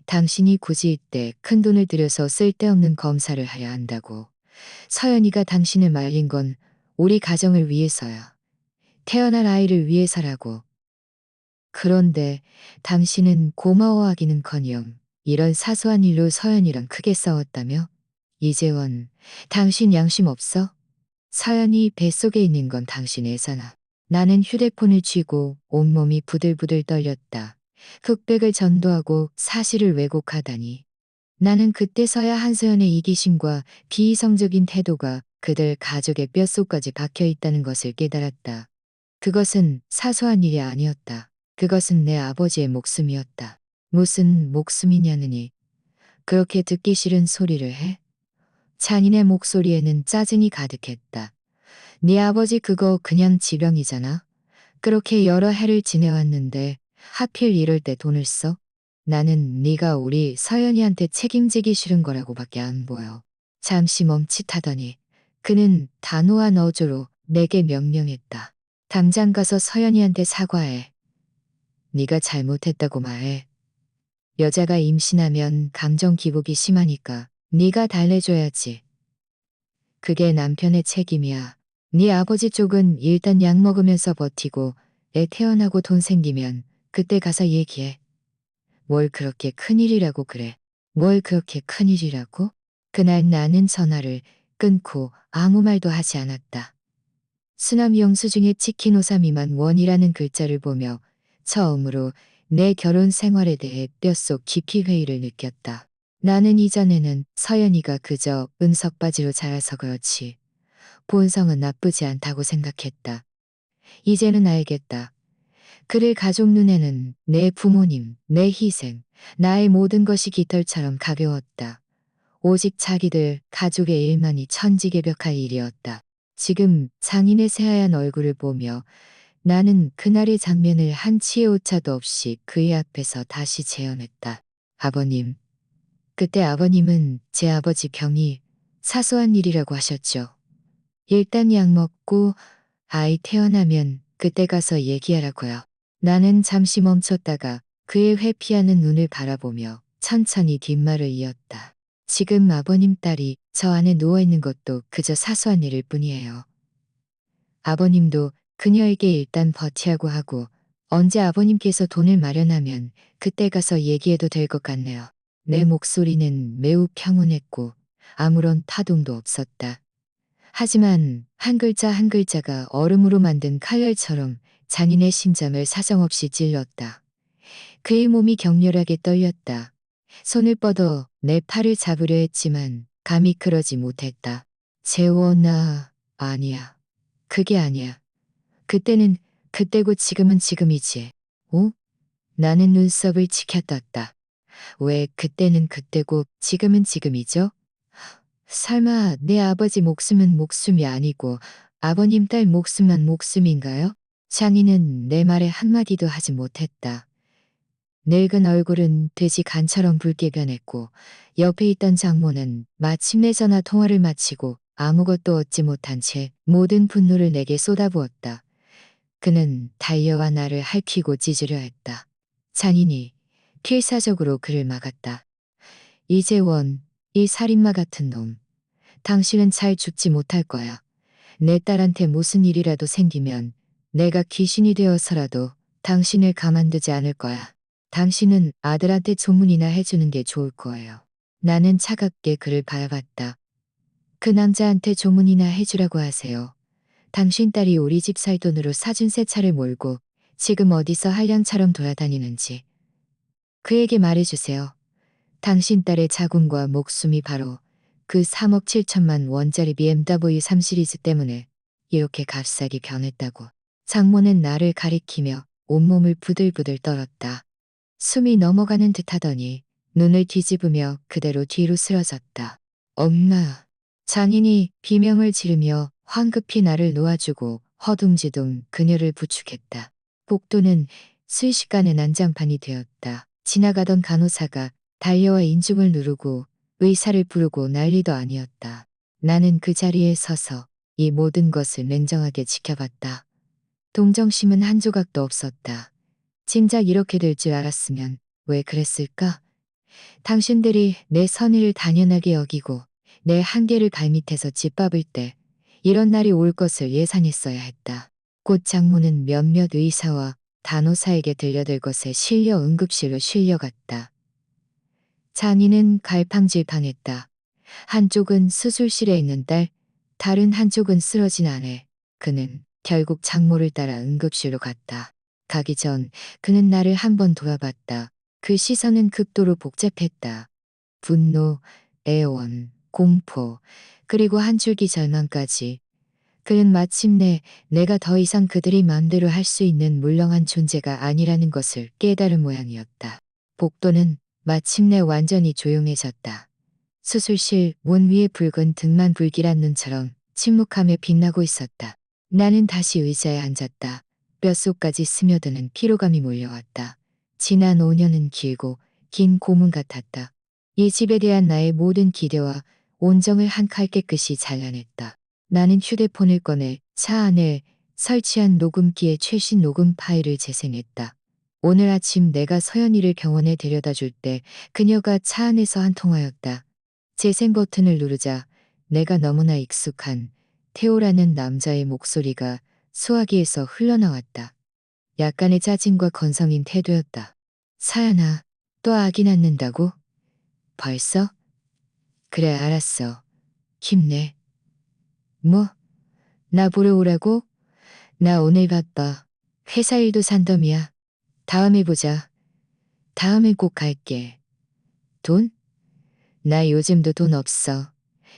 당신이 굳이 이때 큰돈을 들여서 쓸데없는 검사를 해야 한다고. 서연이가 당신을 말린 건 우리 가정을 위해서야. 태어날 아이를 위해서라고. 그런데 당신은 고마워하기는커녕 이런 사소한 일로 서연이랑 크게 싸웠다며? 이재원, 당신 양심 없어? 서연이 뱃속에 있는 건 당신 애잖아. 나는 휴대폰을 쥐고 온몸이 부들부들 떨렸다. 흑백을 전도하고 사실을 왜곡하다니. 나는 그때서야 한서연의 이기심과 비이성적인 태도가 그들 가족의 뼛속까지 박혀 있다는 것을 깨달았다. 그것은 사소한 일이 아니었다. 그것은 내 아버지의 목숨이었다. 무슨 목숨이냐느니. 그렇게 듣기 싫은 소리를 해? 잔인의 목소리에는 짜증이 가득했다. 네 아버지 그거 그냥 지병이잖아. 그렇게 여러 해를 지내왔는데 하필 이럴 때 돈을 써? 나는 네가 우리 서연이한테 책임지기 싫은 거라고밖에 안 보여. 잠시 멈칫하더니 그는 단호한 어조로 내게 명령했다. 당장 가서 서연이한테 사과해. 네가 잘못했다고 말해. 여자가 임신하면 감정 기복이 심하니까 네가 달래줘야지. 그게 남편의 책임이야. 네 아버지 쪽은 일단 약 먹으면서 버티고 애 태어나고 돈 생기면 그때 가서 얘기해. 뭘 그렇게 큰일이라고 그래. 뭘 그렇게 큰일이라고? 그날 나는 전화를 끊고 아무 말도 하지 않았다. 수남 영수증에 찍힌 오삼이만 원이라는 글자를 보며 처음으로 내 결혼 생활에 대해 뼛속 깊이 회의를 느꼈다. 나는 이전에는 서연이가 그저 은석바지로 자라서 그렇지 본성은 나쁘지 않다고 생각했다. 이제는 알겠다. 그를 가족 눈에는 내 부모님, 내 희생, 나의 모든 것이 깃털처럼 가벼웠다. 오직 자기들 가족의 일만이 천지개벽할 일이었다. 지금 장인의 새하얀 얼굴을 보며 나는 그날의 장면을 한 치의 오차도 없이 그의 앞에서 다시 재현했다. 아버님. 그때 아버님은 제 아버지 병이 사소한 일이라고 하셨죠. 일단 약 먹고 아이 태어나면 그때 가서 얘기하라고요. 나는 잠시 멈췄다가 그의 회피하는 눈을 바라보며 천천히 뒷말을 이었다. 지금 아버님 딸이 저 안에 누워있는 것도 그저 사소한 일일 뿐이에요. 아버님도 그녀에게 일단 버티라고 하고 언제 아버님께서 돈을 마련하면 그때 가서 얘기해도 될 것 같네요. 내 목소리는 매우 평온했고 아무런 파동도 없었다. 하지만 한 글자 한 글자가 얼음으로 만든 칼날처럼 장인의 심장을 사정없이 찔렀다. 그의 몸이 격렬하게 떨렸다. 손을 뻗어 내 팔을 잡으려 했지만 감히 그러지 못했다. 재원아, 아니야. 그게 아니야. 그때는 그때고 지금은 지금이지. 어? 나는 눈썹을 치켜떴다. 왜 그때는 그때고 지금은 지금이죠? 설마 내 아버지 목숨은 목숨이 아니고 아버님 딸 목숨만 목숨인가요? 장인은 내 말에 한마디도 하지 못했다. 늙은 얼굴은 돼지 간처럼 붉게 변했고 옆에 있던 장모는 마침내 전화 통화를 마치고 아무것도 얻지 못한 채 모든 분노를 내게 쏟아부었다. 그는 달려와 나를 핥히고 찢으려 했다. 장인이 필사적으로 그를 막았다. 이재원, 이 살인마 같은 놈. 당신은 잘 죽지 못할 거야. 내 딸한테 무슨 일이라도 생기면 내가 귀신이 되어서라도 당신을 가만두지 않을 거야. 당신은 아들한테 조문이나 해주는 게 좋을 거예요. 나는 차갑게 그를 바라봤다. 그 남자한테 조문이나 해주라고 하세요. 당신 딸이 우리 집 살 돈으로 사준 새 차를 몰고 지금 어디서 한량처럼 돌아다니는지 그에게 말해주세요. 당신 딸의 자궁과 목숨이 바로 그 3억 7천만 원짜리 BMW 3 시리즈 때문에 이렇게 값싸게 변했다고. 장모는 나를 가리키며 온몸을 부들부들 떨었다. 숨이 넘어가는 듯하더니 눈을 뒤집으며 그대로 뒤로 쓰러졌다. 엄마. 장인이 비명을 지르며 황급히 나를 놓아주고 허둥지둥 그녀를 부축했다. 복도는 순식간에 난장판이 되었다. 지나가던 간호사가 달려와 인중을 누르고 의사를 부르고 난리도 아니었다. 나는 그 자리에 서서 이 모든 것을 냉정하게 지켜봤다. 동정심은 한 조각도 없었다. 진작 이렇게 될 줄 알았으면 왜 그랬을까? 당신들이 내 선의를 당연하게 여기고 내 한계를 발밑에서 짓밟을 때 이런 날이 올 것을 예상했어야 했다. 곧 장모는 몇몇 의사와 간호사에게 들려들 것에 실려 응급실로 실려갔다. 장인은 갈팡질팡했다. 한쪽은 수술실에 있는 딸, 다른 한쪽은 쓰러진 아내. 그는 결국 장모를 따라 응급실로 갔다. 가기 전 그는 나를 한 번 돌아봤다. 그 시선은 극도로 복잡했다. 분노, 애원, 공포, 그리고 한 줄기 절망까지. 그는 마침내 내가 더 이상 그들이 마음대로 할 수 있는 물렁한 존재가 아니라는 것을 깨달은 모양이었다. 복도는 마침내 완전히 조용해졌다. 수술실 문 위에 붉은 등만 불길한 눈처럼 침묵하며 빛나고 있었다. 나는 다시 의자에 앉았다. 뼛속까지 스며드는 피로감이 몰려왔다. 지난 5년은 길고 긴 고문 같았다. 이 집에 대한 나의 모든 기대와 온정을 한 칼 깨끗이 잘라냈다. 나는 휴대폰을 꺼내 차 안에 설치한 녹음기의 최신 녹음 파일을 재생했다. 오늘 아침 내가 서연이를 병원에 데려다 줄 때 그녀가 차 안에서 한 통화였다. 재생 버튼을 누르자 내가 너무나 익숙한 태호라는 남자의 목소리가 수화기에서 흘러나왔다. 약간의 짜증과 건성인 태도였다. 사연아, 또 아기 낳는다고? 벌써? 그래, 알았어. 힘내. 뭐? 나 보러 오라고? 나 오늘 바빠. 회사 일도 산더미야. 다음에 보자. 다음에 꼭 갈게. 돈? 나 요즘도 돈 없어.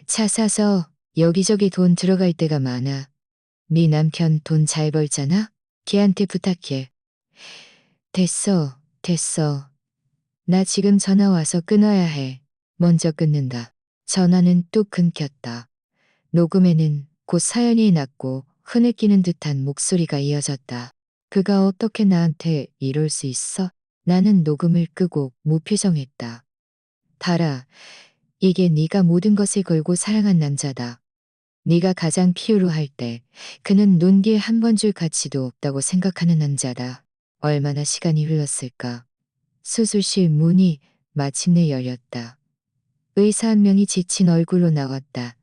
차 사서 여기저기 돈 들어갈 때가 많아. 네 남편 돈 잘 벌잖아? 걔한테 부탁해. 됐어, 됐어. 나 지금 전화 와서 끊어야 해. 먼저 끊는다. 전화는 뚝 끊겼다. 녹음에는 곧 사연이 났고 흐느끼는 듯한 목소리가 이어졌다. 그가 어떻게 나한테 이럴 수 있어? 나는 녹음을 끄고 무표정했다. 봐라, 이게 네가 모든 것을 걸고 사랑한 남자다. 네가 가장 필요로 할 때 그는 눈 뒤에 한 번 줄 가치도 없다고 생각하는 남자다. 얼마나 시간이 흘렀을까. 수술실 문이 마침내 열렸다. 의사 한 명이 지친 얼굴로 나왔다.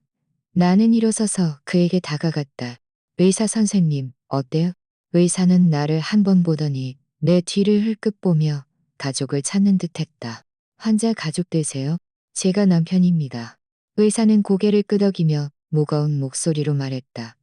나는 일어서서 그에게 다가갔다. 의사 선생님, 어때요? 의사는 나를 한 번 보더니 내 뒤를 흘끗 보며 가족을 찾는 듯 했다. 환자 가족 되세요? 제가 남편입니다. 의사는 고개를 끄덕이며 무거운 목소리로 말했다.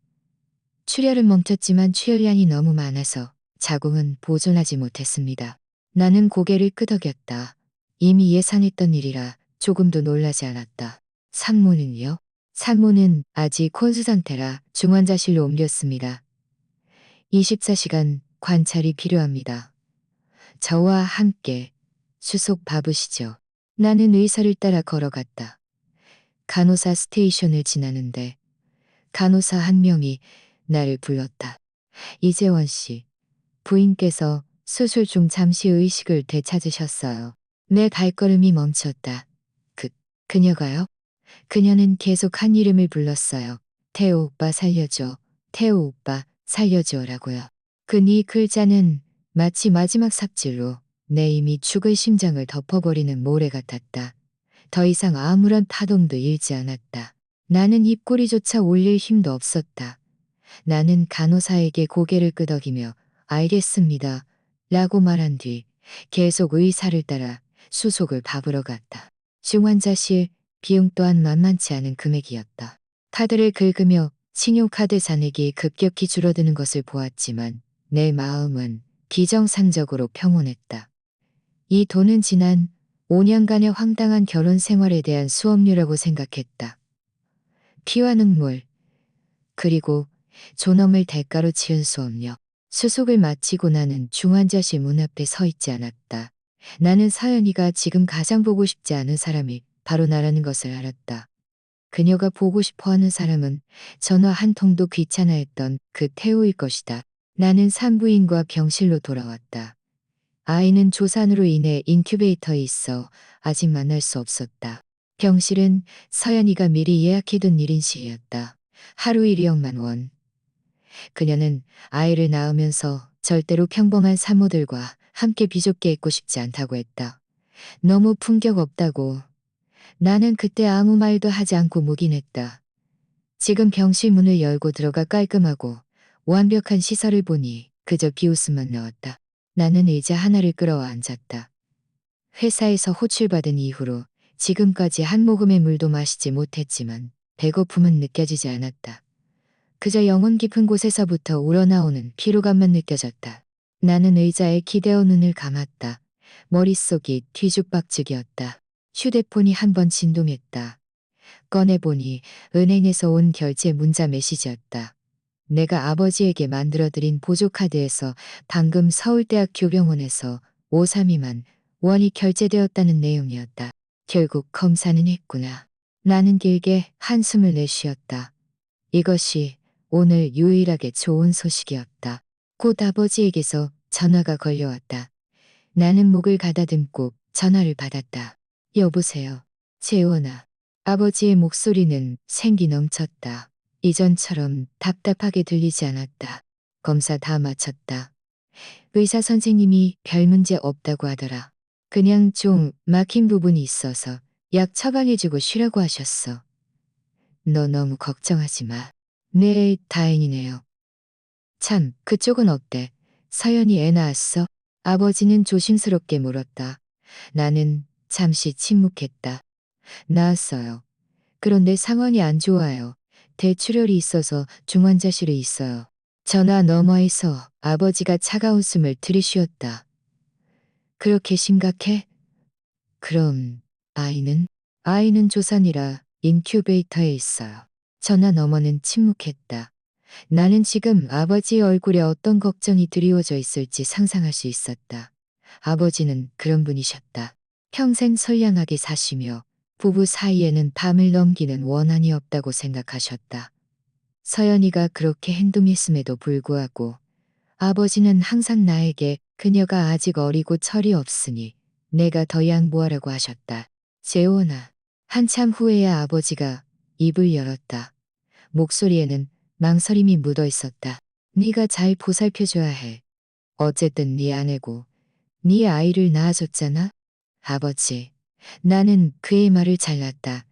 출혈은 멈췄지만 출혈량이 너무 많아서 자궁은 보존하지 못했습니다. 나는 고개를 끄덕였다. 이미 예상했던 일이라 조금도 놀라지 않았다. 산모는요? 산모는 아직 혼수 상태라 중환자실로 옮겼습니다. 24시간 관찰이 필요합니다. 저와 함께 수속 바쁘시죠. 나는 의사를 따라 걸어갔다. 간호사 스테이션을 지나는데 간호사 한 명이 나를 불렀다. 이재원 씨, 부인께서 수술 중 잠시 의식을 되찾으셨어요. 내 발걸음이 멈췄다. 그녀가요? 그녀는 계속 한 이름을 불렀어요. 태호 오빠 살려줘. 태호 오빠 살려줘라고요. 그 네 글자는 마치 마지막 삽질로 내 이미 죽을 심장을 덮어버리는 모래 같았다. 더 이상 아무런 파동도 일지 않았다. 나는 입꼬리조차 올릴 힘도 없었다. 나는 간호사에게 고개를 끄덕이며 알겠습니다. 라고 말한 뒤 계속 의사를 따라 수속을 밟으러 갔다. 중환자실 비용 또한 만만치 않은 금액이었다. 카드를 긁으며 신용카드 잔액이 급격히 줄어드는 것을 보았지만 내 마음은 비정상적으로 평온했다. 이 돈은 지난 5년간의 황당한 결혼 생활에 대한 수업료라고 생각했다. 피와 눈물, 그리고 존엄을 대가로 치른 수업료. 수속을 마치고 나는 중환자실 문 앞에 서 있지 않았다. 나는 서연이가 지금 가장 보고 싶지 않은 사람이 바로 나라는 것을 알았다. 그녀가 보고 싶어하는 사람은 전화 한 통도 귀찮아했던 그 태우일 것이다. 나는 산부인과 병실로 돌아왔다. 아이는 조산으로 인해 인큐베이터에 있어 아직 만날 수 없었다. 병실은 서연이가 미리 예약해둔 1인실이었다. 하루 1억만 원. 그녀는 아이를 낳으면서 절대로 평범한 산모들과 함께 비좁게 있고 싶지 않다고 했다. 너무 품격 없다고. 나는 그때 아무 말도 하지 않고 묵인했다. 지금 병실 문을 열고 들어가 깔끔하고 완벽한 시설을 보니 그저 비웃음만 나왔다. 나는 의자 하나를 끌어와 앉았다. 회사에서 호출받은 이후로 지금까지 한 모금의 물도 마시지 못했지만 배고픔은 느껴지지 않았다. 그저 영혼 깊은 곳에서부터 우러나오는 피로감만 느껴졌다. 나는 의자에 기대어 눈을 감았다. 머릿속이 뒤죽박죽이었다. 휴대폰이 한 번 진동했다. 꺼내보니 은행에서 온 결제 문자 메시지였다. 내가 아버지에게 만들어드린 보조카드에서 방금 서울대학교 병원에서 532만 원이 결제되었다는 내용이었다. 결국 검사는 했구나. 나는 길게 한숨을 내쉬었다. 이것이 오늘 유일하게 좋은 소식이었다. 곧 아버지에게서 전화가 걸려왔다. 나는 목을 가다듬고 전화를 받았다. 여보세요. 재원아. 아버지의 목소리는 생기 넘쳤다. 이전처럼 답답하게 들리지 않았다. 검사 다 마쳤다. 의사 선생님이 별 문제 없다고 하더라. 그냥 좀 막힌 부분이 있어서 약 처방해주고 쉬라고 하셨어. 너 너무 걱정하지 마. 네, 다행이네요. 참, 그쪽은 어때? 서연이 애 낳았어? 아버지는 조심스럽게 물었다. 나는 잠시 침묵했다. 나았어요. 그런데 상황이 안 좋아요. 대출혈이 있어서 중환자실에 있어요. 전화 너머에서 아버지가 차가운 숨을 들이쉬었다. 그렇게 심각해? 그럼 아이는? 아이는 조산이라 인큐베이터에 있어요. 전화 너머는 침묵했다. 나는 지금 아버지의 얼굴에 어떤 걱정이 드리워져 있을지 상상할 수 있었다. 아버지는 그런 분이셨다. 평생 선량하게 사시며 부부 사이에는 밤을 넘기는 원한이 없다고 생각하셨다. 서연이가 그렇게 행동했음에도 불구하고 아버지는 항상 나에게 그녀가 아직 어리고 철이 없으니 내가 더 양보하라고 하셨다. 재원아. 한참 후에야 아버지가 입을 열었다. 목소리에는 망설임이 묻어 있었다. 네가 잘 보살펴줘야 해. 어쨌든 네 아내고 네 아이를 낳아줬잖아. 아버지. 나는 그의 말을 잘랐다.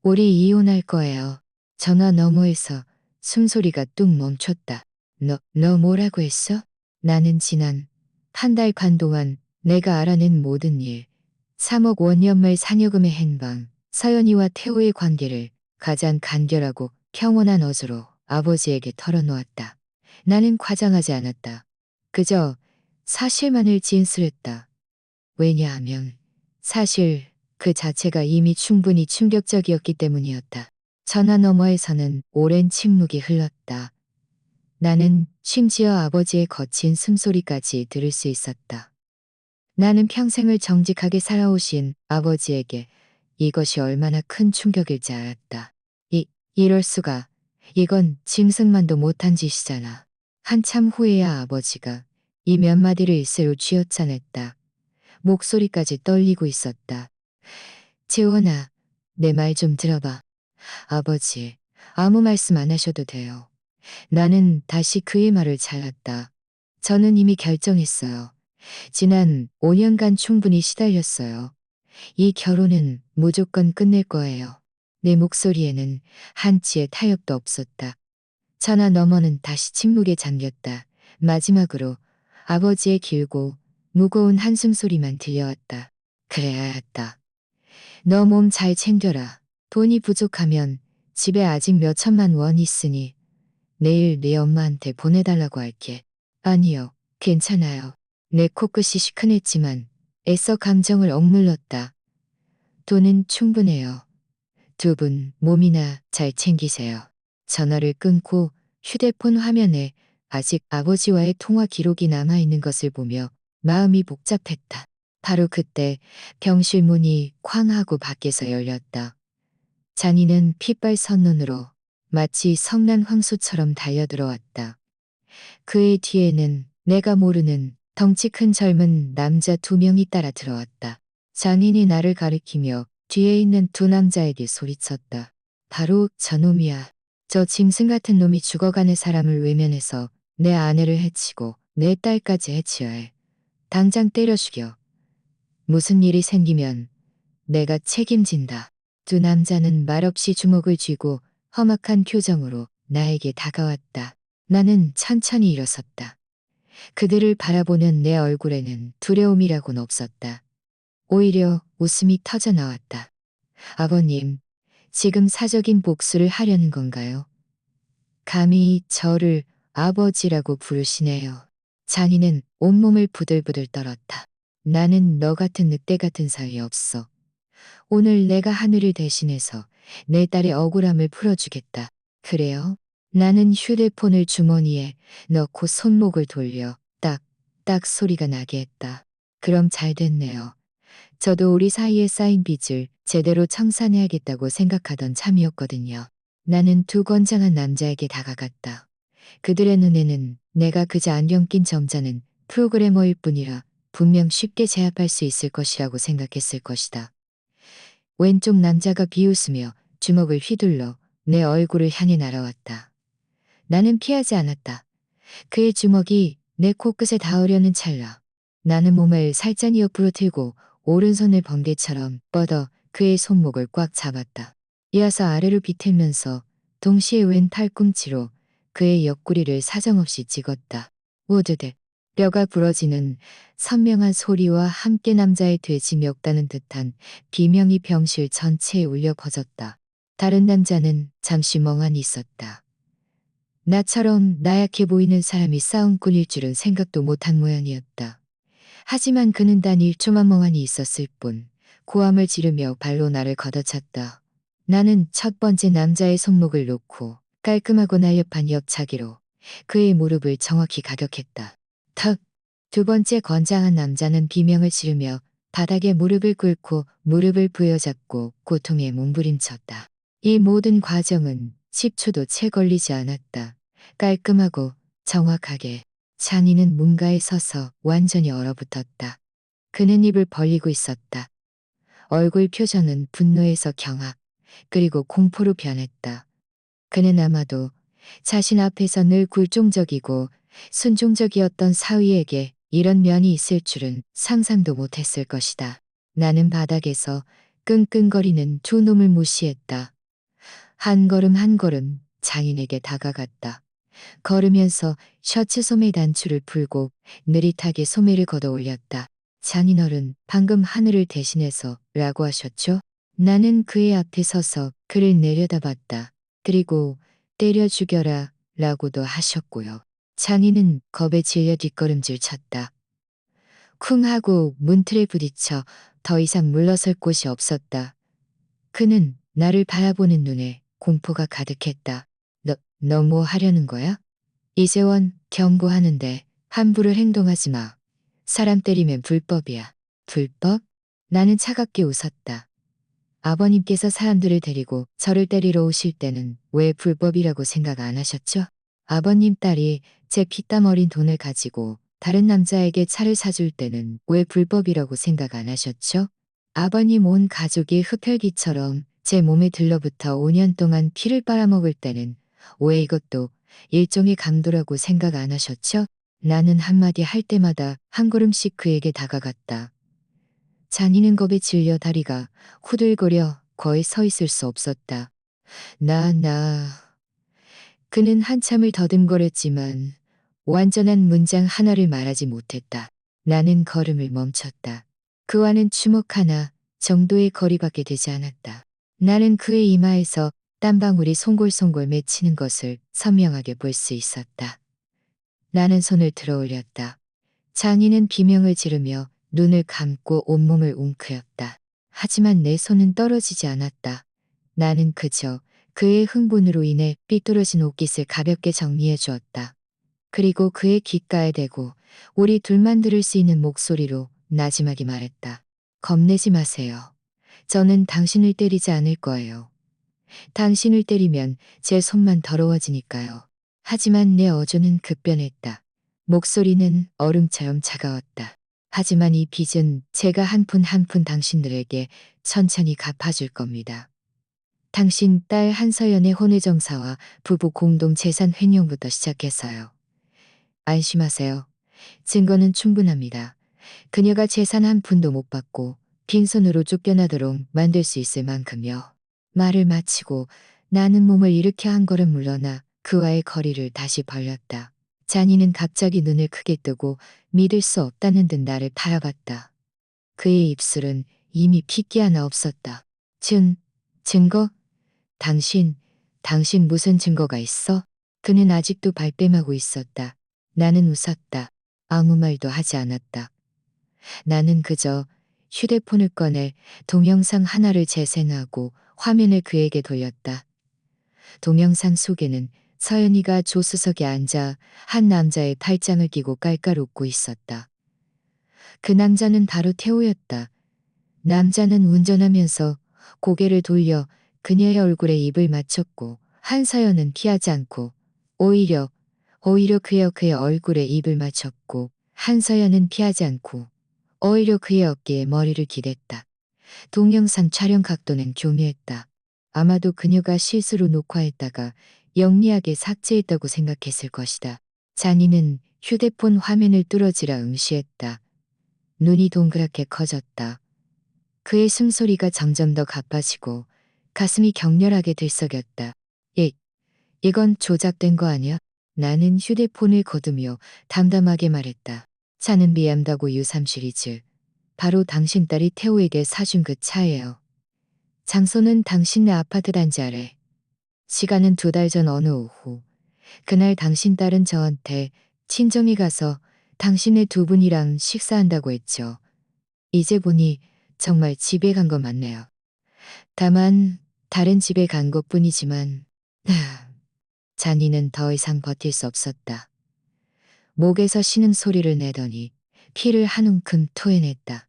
우리 이혼할 거예요. 전화 너머에서 숨소리가 뚝 멈췄다. 너 뭐라고 했어? 나는 지난 한 달간 동안 내가 알아낸 모든 일, 3억 원 연말 상여금의 행방, 서연이와 태호의 관계를 가장 간결하고 평온한 어조로 아버지에게 털어놓았다. 나는 과장하지 않았다. 그저 사실만을 진술했다. 왜냐하면 사실 그 자체가 이미 충분히 충격적이었기 때문이었다. 전화 너머에서는 오랜 침묵이 흘렀다. 나는 심지어 아버지의 거친 숨소리까지 들을 수 있었다. 나는 평생을 정직하게 살아오신 아버지에게 이것이 얼마나 큰 충격일지 알았다. 이럴 수가. 이건 짐승만도 못한 짓이잖아. 한참 후에야 아버지가 이 몇 마디를 일세로 쥐어짜냈다. 목소리까지 떨리고 있었다. 재원아, 내 말 좀 들어봐. 아버지, 아무 말씀 안 하셔도 돼요. 나는 다시 그의 말을 잘랐다. 저는 이미 결정했어요. 지난 5년간 충분히 시달렸어요. 이 결혼은 무조건 끝낼 거예요. 내 목소리에는 한치의 타협도 없었다. 전화 너머는 다시 침묵에 잠겼다. 마지막으로 아버지의 길고 무거운 한숨 소리만 들려왔다. 그래야 했다. 너 몸 잘 챙겨라. 돈이 부족하면 집에 아직 몇 천만 원 있으니 내일 네 엄마한테 보내달라고 할게. 아니요, 괜찮아요. 내 코끝이 시큰했지만 애써 감정을 억눌렀다. 돈은 충분해요. 두 분 몸이나 잘 챙기세요. 전화를 끊고 휴대폰 화면에 아직 아버지와의 통화 기록이 남아있는 것을 보며 마음이 복잡했다. 바로 그때 병실 문이 쾅 하고 밖에서 열렸다. 잔이는 핏발 선눈으로 마치 성난 황소처럼 달려들어왔다. 그의 뒤에는 내가 모르는 덩치 큰 젊은 남자 두 명이 따라 들어왔다. 장인이 나를 가리키며 뒤에 있는 두 남자에게 소리쳤다. 바로 저놈이야. 저 짐승 같은 놈이 죽어가는 사람을 외면해서 내 아내를 해치고 내 딸까지 해치려 해. 당장 때려 죽여. 무슨 일이 생기면 내가 책임진다. 두 남자는 말없이 주먹을 쥐고 험악한 표정으로 나에게 다가왔다. 나는 천천히 일어섰다. 그들을 바라보는 내 얼굴에는 두려움이라고는 없었다. 오히려 웃음이 터져 나왔다. 아버님, 지금 사적인 복수를 하려는 건가요? 감히 저를 아버지라고 부르시네요. 장인은 온몸을 부들부들 떨었다. 나는 너 같은 늑대 같은 사위 없어. 오늘 내가 하늘을 대신해서 내 딸의 억울함을 풀어주겠다. 그래요? 나는 휴대폰을 주머니에 넣고 손목을 돌려 딱 소리가 나게 했다. 그럼 잘 됐네요. 저도 우리 사이에 쌓인 빚을 제대로 청산해야겠다고 생각하던 참이었거든요. 나는 두 건장한 남자에게 다가갔다. 그들의 눈에는 내가 그저 안경 낀 점잖은 프로그래머일 뿐이라 분명 쉽게 제압할 수 있을 것이라고 생각했을 것이다. 왼쪽 남자가 비웃으며 주먹을 휘둘러 내 얼굴을 향해 날아왔다. 나는 피하지 않았다. 그의 주먹이 내 코끝에 닿으려는 찰나 나는 몸을 살짝 옆으로 틀고 오른손을 번개처럼 뻗어 그의 손목을 꽉 잡았다. 이어서 아래로 비틀면서 동시에 왼 팔꿈치로 그의 옆구리를 사정없이 찍었다. 우드득. 뼈가 부러지는 선명한 소리와 함께 남자의 돼지 멱다는 듯한 비명이 병실 전체에 울려 퍼졌다. 다른 남자는 잠시 멍하니 있었다. 나처럼 나약해 보이는 사람이 싸움꾼일 줄은 생각도 못한 모양이었다. 하지만 그는 단 1초만 멍하니 있었을 뿐 고함을 지르며 발로 나를 걷어찼다. 나는 첫 번째 남자의 손목을 놓고 깔끔하고 날렵한 옆차기로 그의 무릎을 정확히 가격했다. 턱! 두 번째 건장한 남자는 비명을 지르며 바닥에 무릎을 꿇고 무릎을 부여잡고 고통에 몸부림쳤다. 이 모든 과정은 10초도 채 걸리지 않았다. 깔끔하고 정확하게. 찬이는 문가에 서서 완전히 얼어붙었다. 그는 입을 벌리고 있었다. 얼굴 표정은 분노에서 경악, 그리고 공포로 변했다. 그는 아마도 자신 앞에서 늘 굴종적이고 순종적이었던 사위에게 이런 면이 있을 줄은 상상도 못했을 것이다. 나는 바닥에서 끙끙거리는 두 놈을 무시했다. 한 걸음 한 걸음 장인에게 다가갔다. 걸으면서 셔츠 소매 단추를 풀고 느릿하게 소매를 걷어 올렸다. 장인어른, 방금 하늘을 대신해서 라고 하셨죠? 나는 그의 앞에 서서 그를 내려다봤다. 그리고 때려 죽여라 라고도 하셨고요. 장인은 겁에 질려 뒷걸음질 쳤다. 쿵 하고 문틀에 부딪혀 더 이상 물러설 곳이 없었다. 그는 나를 바라보는 눈에 공포가 가득했다. 너 뭐 하려는 거야? 이재원, 경고하는데 함부로 행동하지 마. 사람 때리면 불법이야. 불법? 나는 차갑게 웃었다. 아버님께서 사람들을 데리고 저를 때리러 오실 때는 왜 불법이라고 생각 안 하셨죠? 아버님 딸이 제 피땀 어린 돈을 가지고 다른 남자에게 차를 사줄 때는 왜 불법이라고 생각 안 하셨죠? 아버님 온 가족이 흡혈귀처럼 제 몸에 들러붙어 5년 동안 피를 빨아먹을 때는 왜 이것도 일종의 강도라고 생각 안 하셨죠? 나는 한마디 할 때마다 한 걸음씩 그에게 다가갔다. 잔인한 겁에 질려 다리가 후들거려 거의 서 있을 수 없었다. 나. 그는 한참을 더듬거렸지만 완전한 문장 하나를 말하지 못했다. 나는 걸음을 멈췄다. 그와는 주먹 하나 정도의 거리밖에 되지 않았다. 나는 그의 이마에서 땀방울이 송골송골 맺히는 것을 선명하게 볼 수 있었다. 나는 손을 들어 올렸다. 장인은 비명을 지르며 눈을 감고 온몸을 웅크렸다. 하지만 내 손은 떨어지지 않았다. 나는 그저 그의 흥분으로 인해 삐뚤어진 옷깃을 가볍게 정리해 주었다. 그리고 그의 귓가에 대고 우리 둘만 들을 수 있는 목소리로 나지막이 말했다. 겁내지 마세요. 저는 당신을 때리지 않을 거예요. 당신을 때리면 제 손만 더러워지니까요. 하지만 내 어조는 급변했다. 목소리는 얼음처럼 차가웠다. 하지만 이 빚은 제가 한 푼 한 푼 당신들에게 천천히 갚아줄 겁니다. 당신 딸 한서연의 혼외정사와 부부 공동 재산 횡령부터 시작해서요. 안심하세요. 증거는 충분합니다. 그녀가 재산 한 푼도 못 받고 빈손으로 쫓겨나도록 만들 수 있을 만큼요. 말을 마치고 나는 몸을 일으켜 한 걸음 물러나 그와의 거리를 다시 벌렸다. 잔이는 갑자기 눈을 크게 뜨고 믿을 수 없다는 듯 나를 바라봤다. 그의 입술은 이미 핏기 하나 없었다. 증거? 당신 무슨 증거가 있어? 그는 아직도 발뺌하고 있었다. 나는 웃었다. 아무 말도 하지 않았다. 나는 그저 휴대폰을 꺼내 동영상 하나를 재생하고 화면을 그에게 돌렸다. 동영상 속에는 서연이가 조수석에 앉아 한 남자의 팔짱을 끼고 깔깔 웃고 있었다. 그 남자는 바로 태호였다. 남자는 운전하면서 고개를 돌려 그녀의 얼굴에 입을 맞췄고 한서연은 피하지 않고 오히려 그의 얼굴에 입을 맞췄고 한서연은 피하지 않고 오히려 그의 어깨에 머리를 기댔다. 동영상 촬영 각도는 교묘했다. 아마도 그녀가 실수로 녹화했다가 영리하게 삭제했다고 생각했을 것이다. 잔이는 휴대폰 화면을 뚫어지라 응시했다. 눈이 동그랗게 커졌다. 그의 숨소리가 점점 더 가빠지고 가슴이 격렬하게 들썩였다. 이건 조작된 거 아니야? 나는 휴대폰을 거두며 담담하게 말했다. 차는 BMW 3 시리즈. 바로 당신 딸이 태호에게 사준 그 차예요. 장소는 당신네 아파트 단지 아래. 시간은 2달 전 어느 오후. 그날 당신 딸은 저한테 친정에 가서 당신네 두 분이랑 식사한다고 했죠. 이제 보니 정말 집에 간 거 맞네요. 다만 다른 집에 간 것뿐이지만 잔이는 더 이상 버틸 수 없었다. 목에서 신음 소리를 내더니 피를 한 움큼 토해냈다.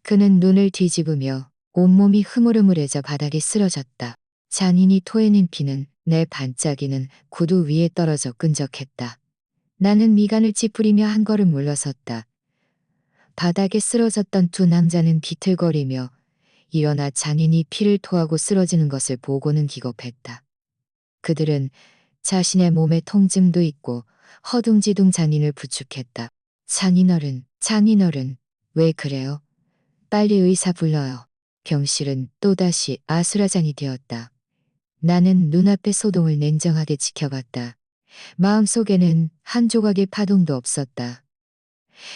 그는 눈을 뒤집으며 온몸이 흐물흐물해져 바닥에 쓰러졌다. 잔인이 토해낸 피는 내 반짝이는 구두 위에 떨어져 끈적했다. 나는 미간을 찌푸리며 한 걸음 물러섰다. 바닥에 쓰러졌던 두 남자는 비틀거리며 일어나 잔인이 피를 토하고 쓰러지는 것을 보고는 기겁했다. 그들은 자신의 몸에 통증도 있고 허둥지둥 잔인을 부축했다. 잔인어른, 왜 그래요? 빨리 의사 불러요. 병실은 또다시 아수라장이 되었다. 나는 눈앞의 소동을 냉정하게 지켜봤다. 마음속에는 한 조각의 파동도 없었다.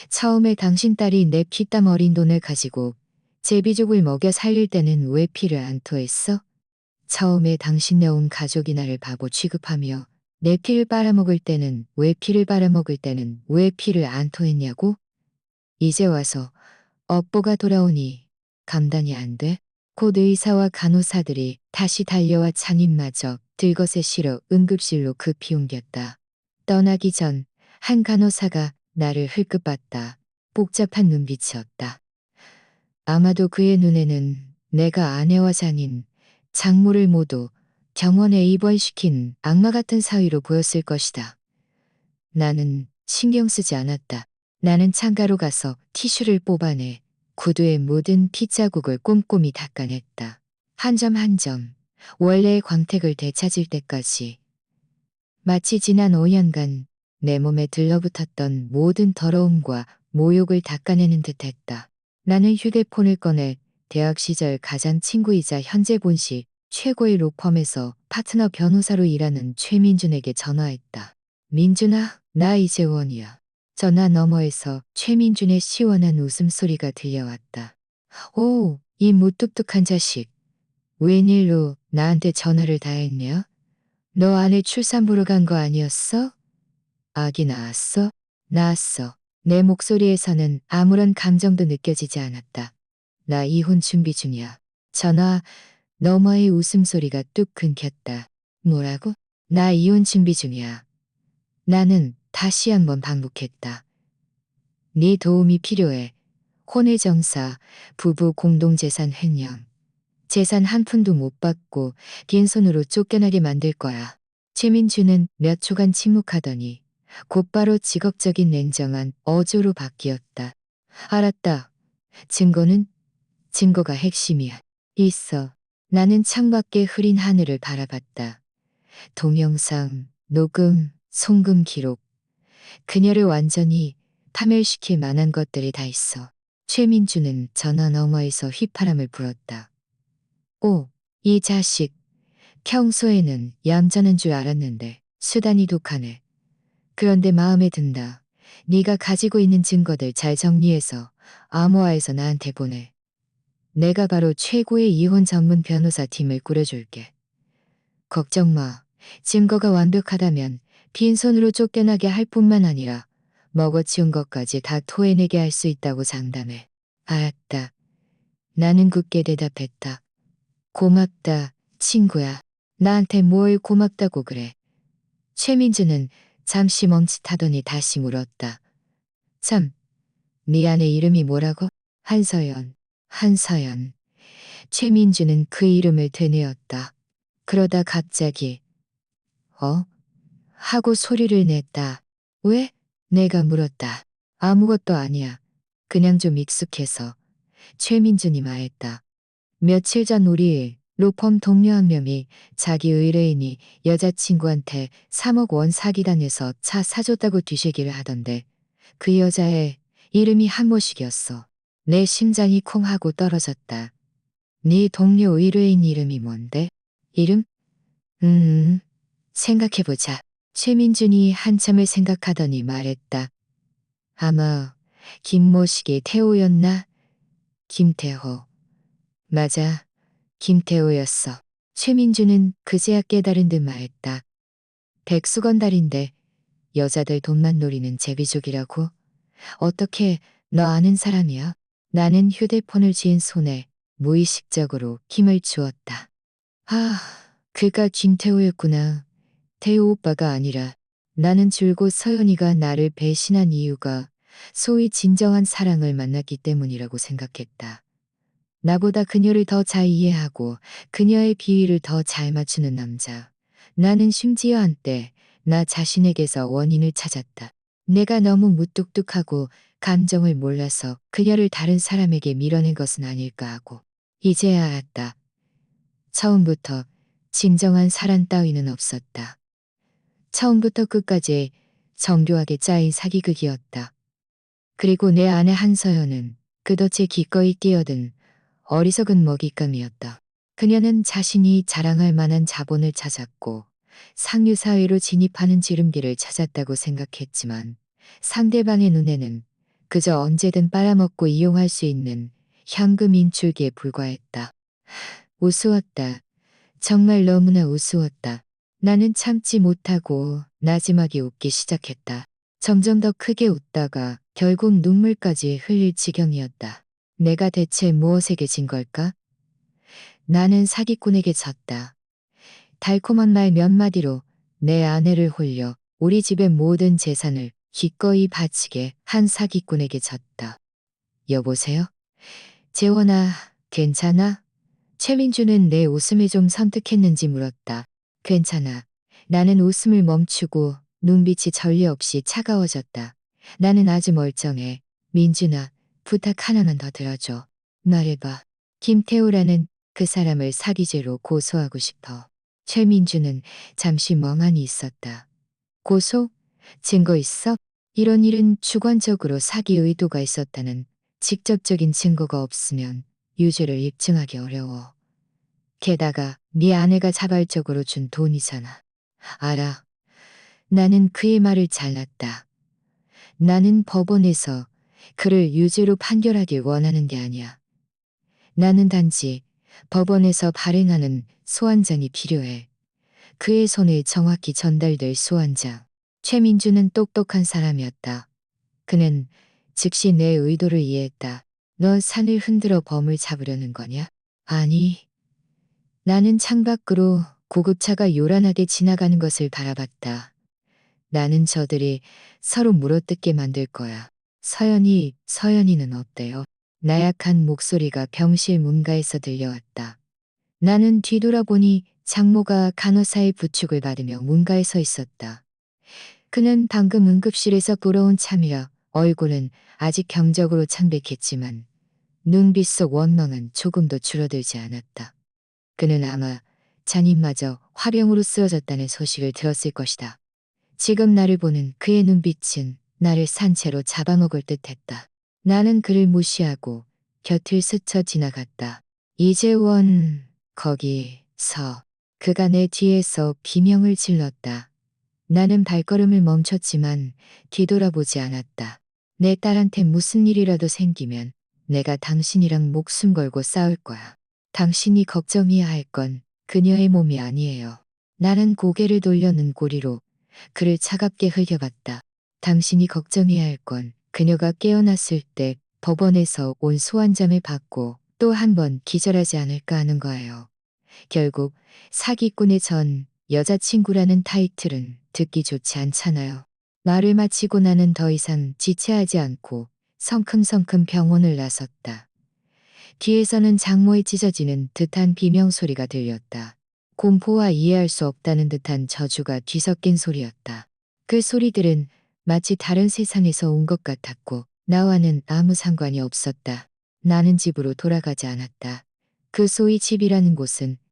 처음에 당신 딸이 내 피땀 어린 돈을 가지고 제비족을 먹여 살릴 때는 왜 피를 안 토했어? 처음에 당신네 온 가족이 나를 바보 취급하며 내 피를 빨아먹을 때는 왜 피를 안 토했냐고? 이제 와서 업보가 돌아오니 감당이 안 돼? 곧 의사와 간호사들이 다시 달려와 잔인마저 들것에 실어 응급실로 급히 옮겼다. 떠나기 전 한 간호사가 나를 흘끗봤다. 복잡한 눈빛이었다. 아마도 그의 눈에는 내가 아내와 잔인, 장모를 모두 병원에 입원시킨 악마 같은 사위로 보였을 것이다. 나는 신경 쓰지 않았다. 나는 창가로 가서 티슈를 뽑아내 구두에 묻은 피자국을 꼼꼼히 닦아냈다. 한 점 한 점 원래의 광택을 되찾을 때까지. 마치 지난 5년간 내 몸에 들러붙었던 모든 더러움과 모욕을 닦아내는 듯했다. 나는 휴대폰을 꺼내 대학 시절 가장 친구이자 현재 본시 최고의 로펌에서 파트너 변호사로 일하는 최민준에게 전화했다. 민준아, 나 이재원이야. 전화 너머에서 최민준의 시원한 웃음소리가 들려왔다. 오, 이 무뚝뚝한 자식. 웬일로 나한테 전화를 다 했냐? 너 아내 출산 보러 간 거 아니었어? 아기 낳았어? 낳았어. 내 목소리에서는 아무런 감정도 느껴지지 않았다. 나 이혼 준비 중이야. 전화 너머의 웃음소리가 뚝 끊겼다. 뭐라고? 나 이혼 준비 중이야. 나는 다시 한번 반복했다. 네 도움이 필요해. 혼외정사, 부부 공동재산 횡령. 재산 한 푼도 못 받고 빈손으로 쫓겨나게 만들 거야. 최민주는 몇 초간 침묵하더니 곧바로 직업적인 냉정한 어조로 바뀌었다. 알았다. 증거는? 증거가 핵심이야. 있어. 나는 창밖의 흐린 하늘을 바라봤다. 동영상, 녹음, 송금 기록. 그녀를 완전히 파멸시킬 만한 것들이 다 있어. 최민주는 전화 너머에서 휘파람을 불었다. 오, 이 자식. 평소에는 얌전한 줄 알았는데 수단이 독하네. 그런데 마음에 든다. 네가 가지고 있는 증거들 잘 정리해서 암호화해서 나한테 보내. 내가 바로 최고의 이혼 전문 변호사 팀을 꾸려줄게. 걱정 마. 증거가 완벽하다면 빈손으로 쫓겨나게 할 뿐만 아니라 먹어치운 것까지 다 토해내게 할 수 있다고 장담해. 알았다. 나는 굳게 대답했다. 고맙다, 친구야. 나한테 뭘 고맙다고 그래. 최민주는 잠시 멈칫하더니 다시 물었다. 참, 네 아내 이름이 뭐라고? 한서연. 한서연. 최민주는 그 이름을 되뇌었다. 그러다 갑자기 어? 하고 소리를 냈다. 왜? 내가 물었다. 아무것도 아니야. 그냥 좀 익숙해서. 최민준이 말했다. 며칠 전 우리 로펌 동료 한 명이 자기 의뢰인이 여자친구한테 3억 원 사기당해서 차 사줬다고 뒤새기를 하던데 그 여자의 이름이 한모식이었어. 내 심장이 콩 하고 떨어졌다. 네 동료 의뢰인 이름이 뭔데? 이름? 생각해보자. 최민준이 한참을 생각하더니 말했다. 아마 김모식의 태호였나? 김태호. 맞아. 김태호였어. 최민주는 그제야 깨달은 듯 말했다. 백수건달인데 여자들 돈만 노리는 제비족이라고? 어떻게 너 아는 사람이야? 나는 휴대폰을 쥔 손에 무의식적으로 힘을 주었다. 아, 그가 김태호였구나. 태호 오빠가 아니라 나는 줄곧 서연이가 나를 배신한 이유가 소위 진정한 사랑을 만났기 때문이라고 생각했다. 나보다 그녀를 더 잘 이해하고 그녀의 비위를 더 잘 맞추는 남자. 나는 심지어 한때 나 자신에게서 원인을 찾았다. 내가 너무 무뚝뚝하고 감정을 몰라서 그녀를 다른 사람에게 밀어낸 것은 아닐까 하고. 이제야 알았다. 처음부터 진정한 사랑 따위는 없었다. 처음부터 끝까지 정교하게 짜인 사기극이었다. 그리고 내 아내 한서연은 그덫에 기꺼이 뛰어든 어리석은 먹잇감이었다. 그녀는 자신이 자랑할 만한 자본을 찾았고 상류사회로 진입하는 지름길을 찾았다고 생각했지만 상대방의 눈에는 그저 언제든 빨아먹고 이용할 수 있는 현금 인출기에 불과했다. 우스웠다. 정말 너무나 우스웠다. 나는 참지 못하고 나지막이 웃기 시작했다. 점점 더 크게 웃다가 결국 눈물까지 흘릴 지경이었다. 내가 대체 무엇에게 진 걸까? 나는 사기꾼에게 졌다. 달콤한 말 몇 마디로 내 아내를 홀려 우리 집의 모든 재산을 기꺼이 바치게 한 사기꾼에게 졌다. 여보세요? 재원아, 괜찮아? 최민주는 내 웃음을 좀 선택했는지 물었다. 괜찮아. 나는 웃음을 멈추고 눈빛이 전례 없이 차가워졌다. 나는 아주 멀쩡해. 민준아, 부탁 하나만 더 들어줘. 말해봐. 김태우라는 그 사람을 사기죄로 고소하고 싶어. 최민주는 잠시 멍하니 있었다. 고소? 증거 있어? 이런 일은 주관적으로 사기 의도가 있었다는 직접적인 증거가 없으면 유죄를 입증하기 어려워. 게다가 네 아내가 자발적으로 준 돈이잖아. 알아. 나는 그의 말을 잘랐다. 나는 법원에서 그를 유죄로 판결하길 원하는 게 아니야. 나는 단지 법원에서 발행하는 소환장이 필요해. 그의 손에 정확히 전달될 소환장. 최민주는 똑똑한 사람이었다. 그는 즉시 내 의도를 이해했다. 너 산을 흔들어 범을 잡으려는 거냐? 아니. 나는 창밖으로 구급차가 요란하게 지나가는 것을 바라봤다. 나는 저들이 서로 물어뜯게 만들 거야. 서연이는 어때요? 나약한 목소리가 병실 문가에서 들려왔다. 나는 뒤돌아보니 장모가 간호사의 부축을 받으며 문가에 서 있었다. 그는 방금 응급실에서 돌아온 참이라 얼굴은 아직 경적으로 창백했지만 눈빛 속 원망은 조금도 줄어들지 않았다. 그는 아마 자님마저 화병으로 쓰러졌다는 소식을 들었을 것이다. 지금 나를 보는 그의 눈빛은 나를 산채로 잡아먹을 듯했다. 나는 그를 무시하고 곁을 스쳐 지나갔다. 이재원, 거기서. 그가 내 뒤에서 비명을 질렀다. 나는 발걸음을 멈췄지만 뒤돌아보지 않았다. 내 딸한테 무슨 일이라도 생기면 내가 당신이랑 목숨 걸고 싸울 거야. 당신이 걱정해야 할 건 그녀의 몸이 아니에요. 나는 고개를 돌려 눈꼬리로 그를 차갑게 흘겨봤다. 당신이 걱정해야 할 건 그녀가 깨어났을 때 법원에서 온 소환장을 받고 또 한 번 기절하지 않을까 하는 거예요. 결국 사기꾼의 전 여자친구라는 타이틀은 듣기 좋지 않잖아요. 말을 마치고 나는 더 이상 지체하지 않고 성큼성큼 병원을 나섰다. 뒤에서는 장모의 찢어지는 듯한 비명소리가 들렸다. 공포와 이해할 수 없다는 듯한 저주가 뒤섞인 소리였다. 그 소리들은 마치 다른 세상에서 온 것 같았고 나와는 아무 상관이 없었다. 나는 집으로 돌아가지 않았다. 그 소위 집이라는 곳은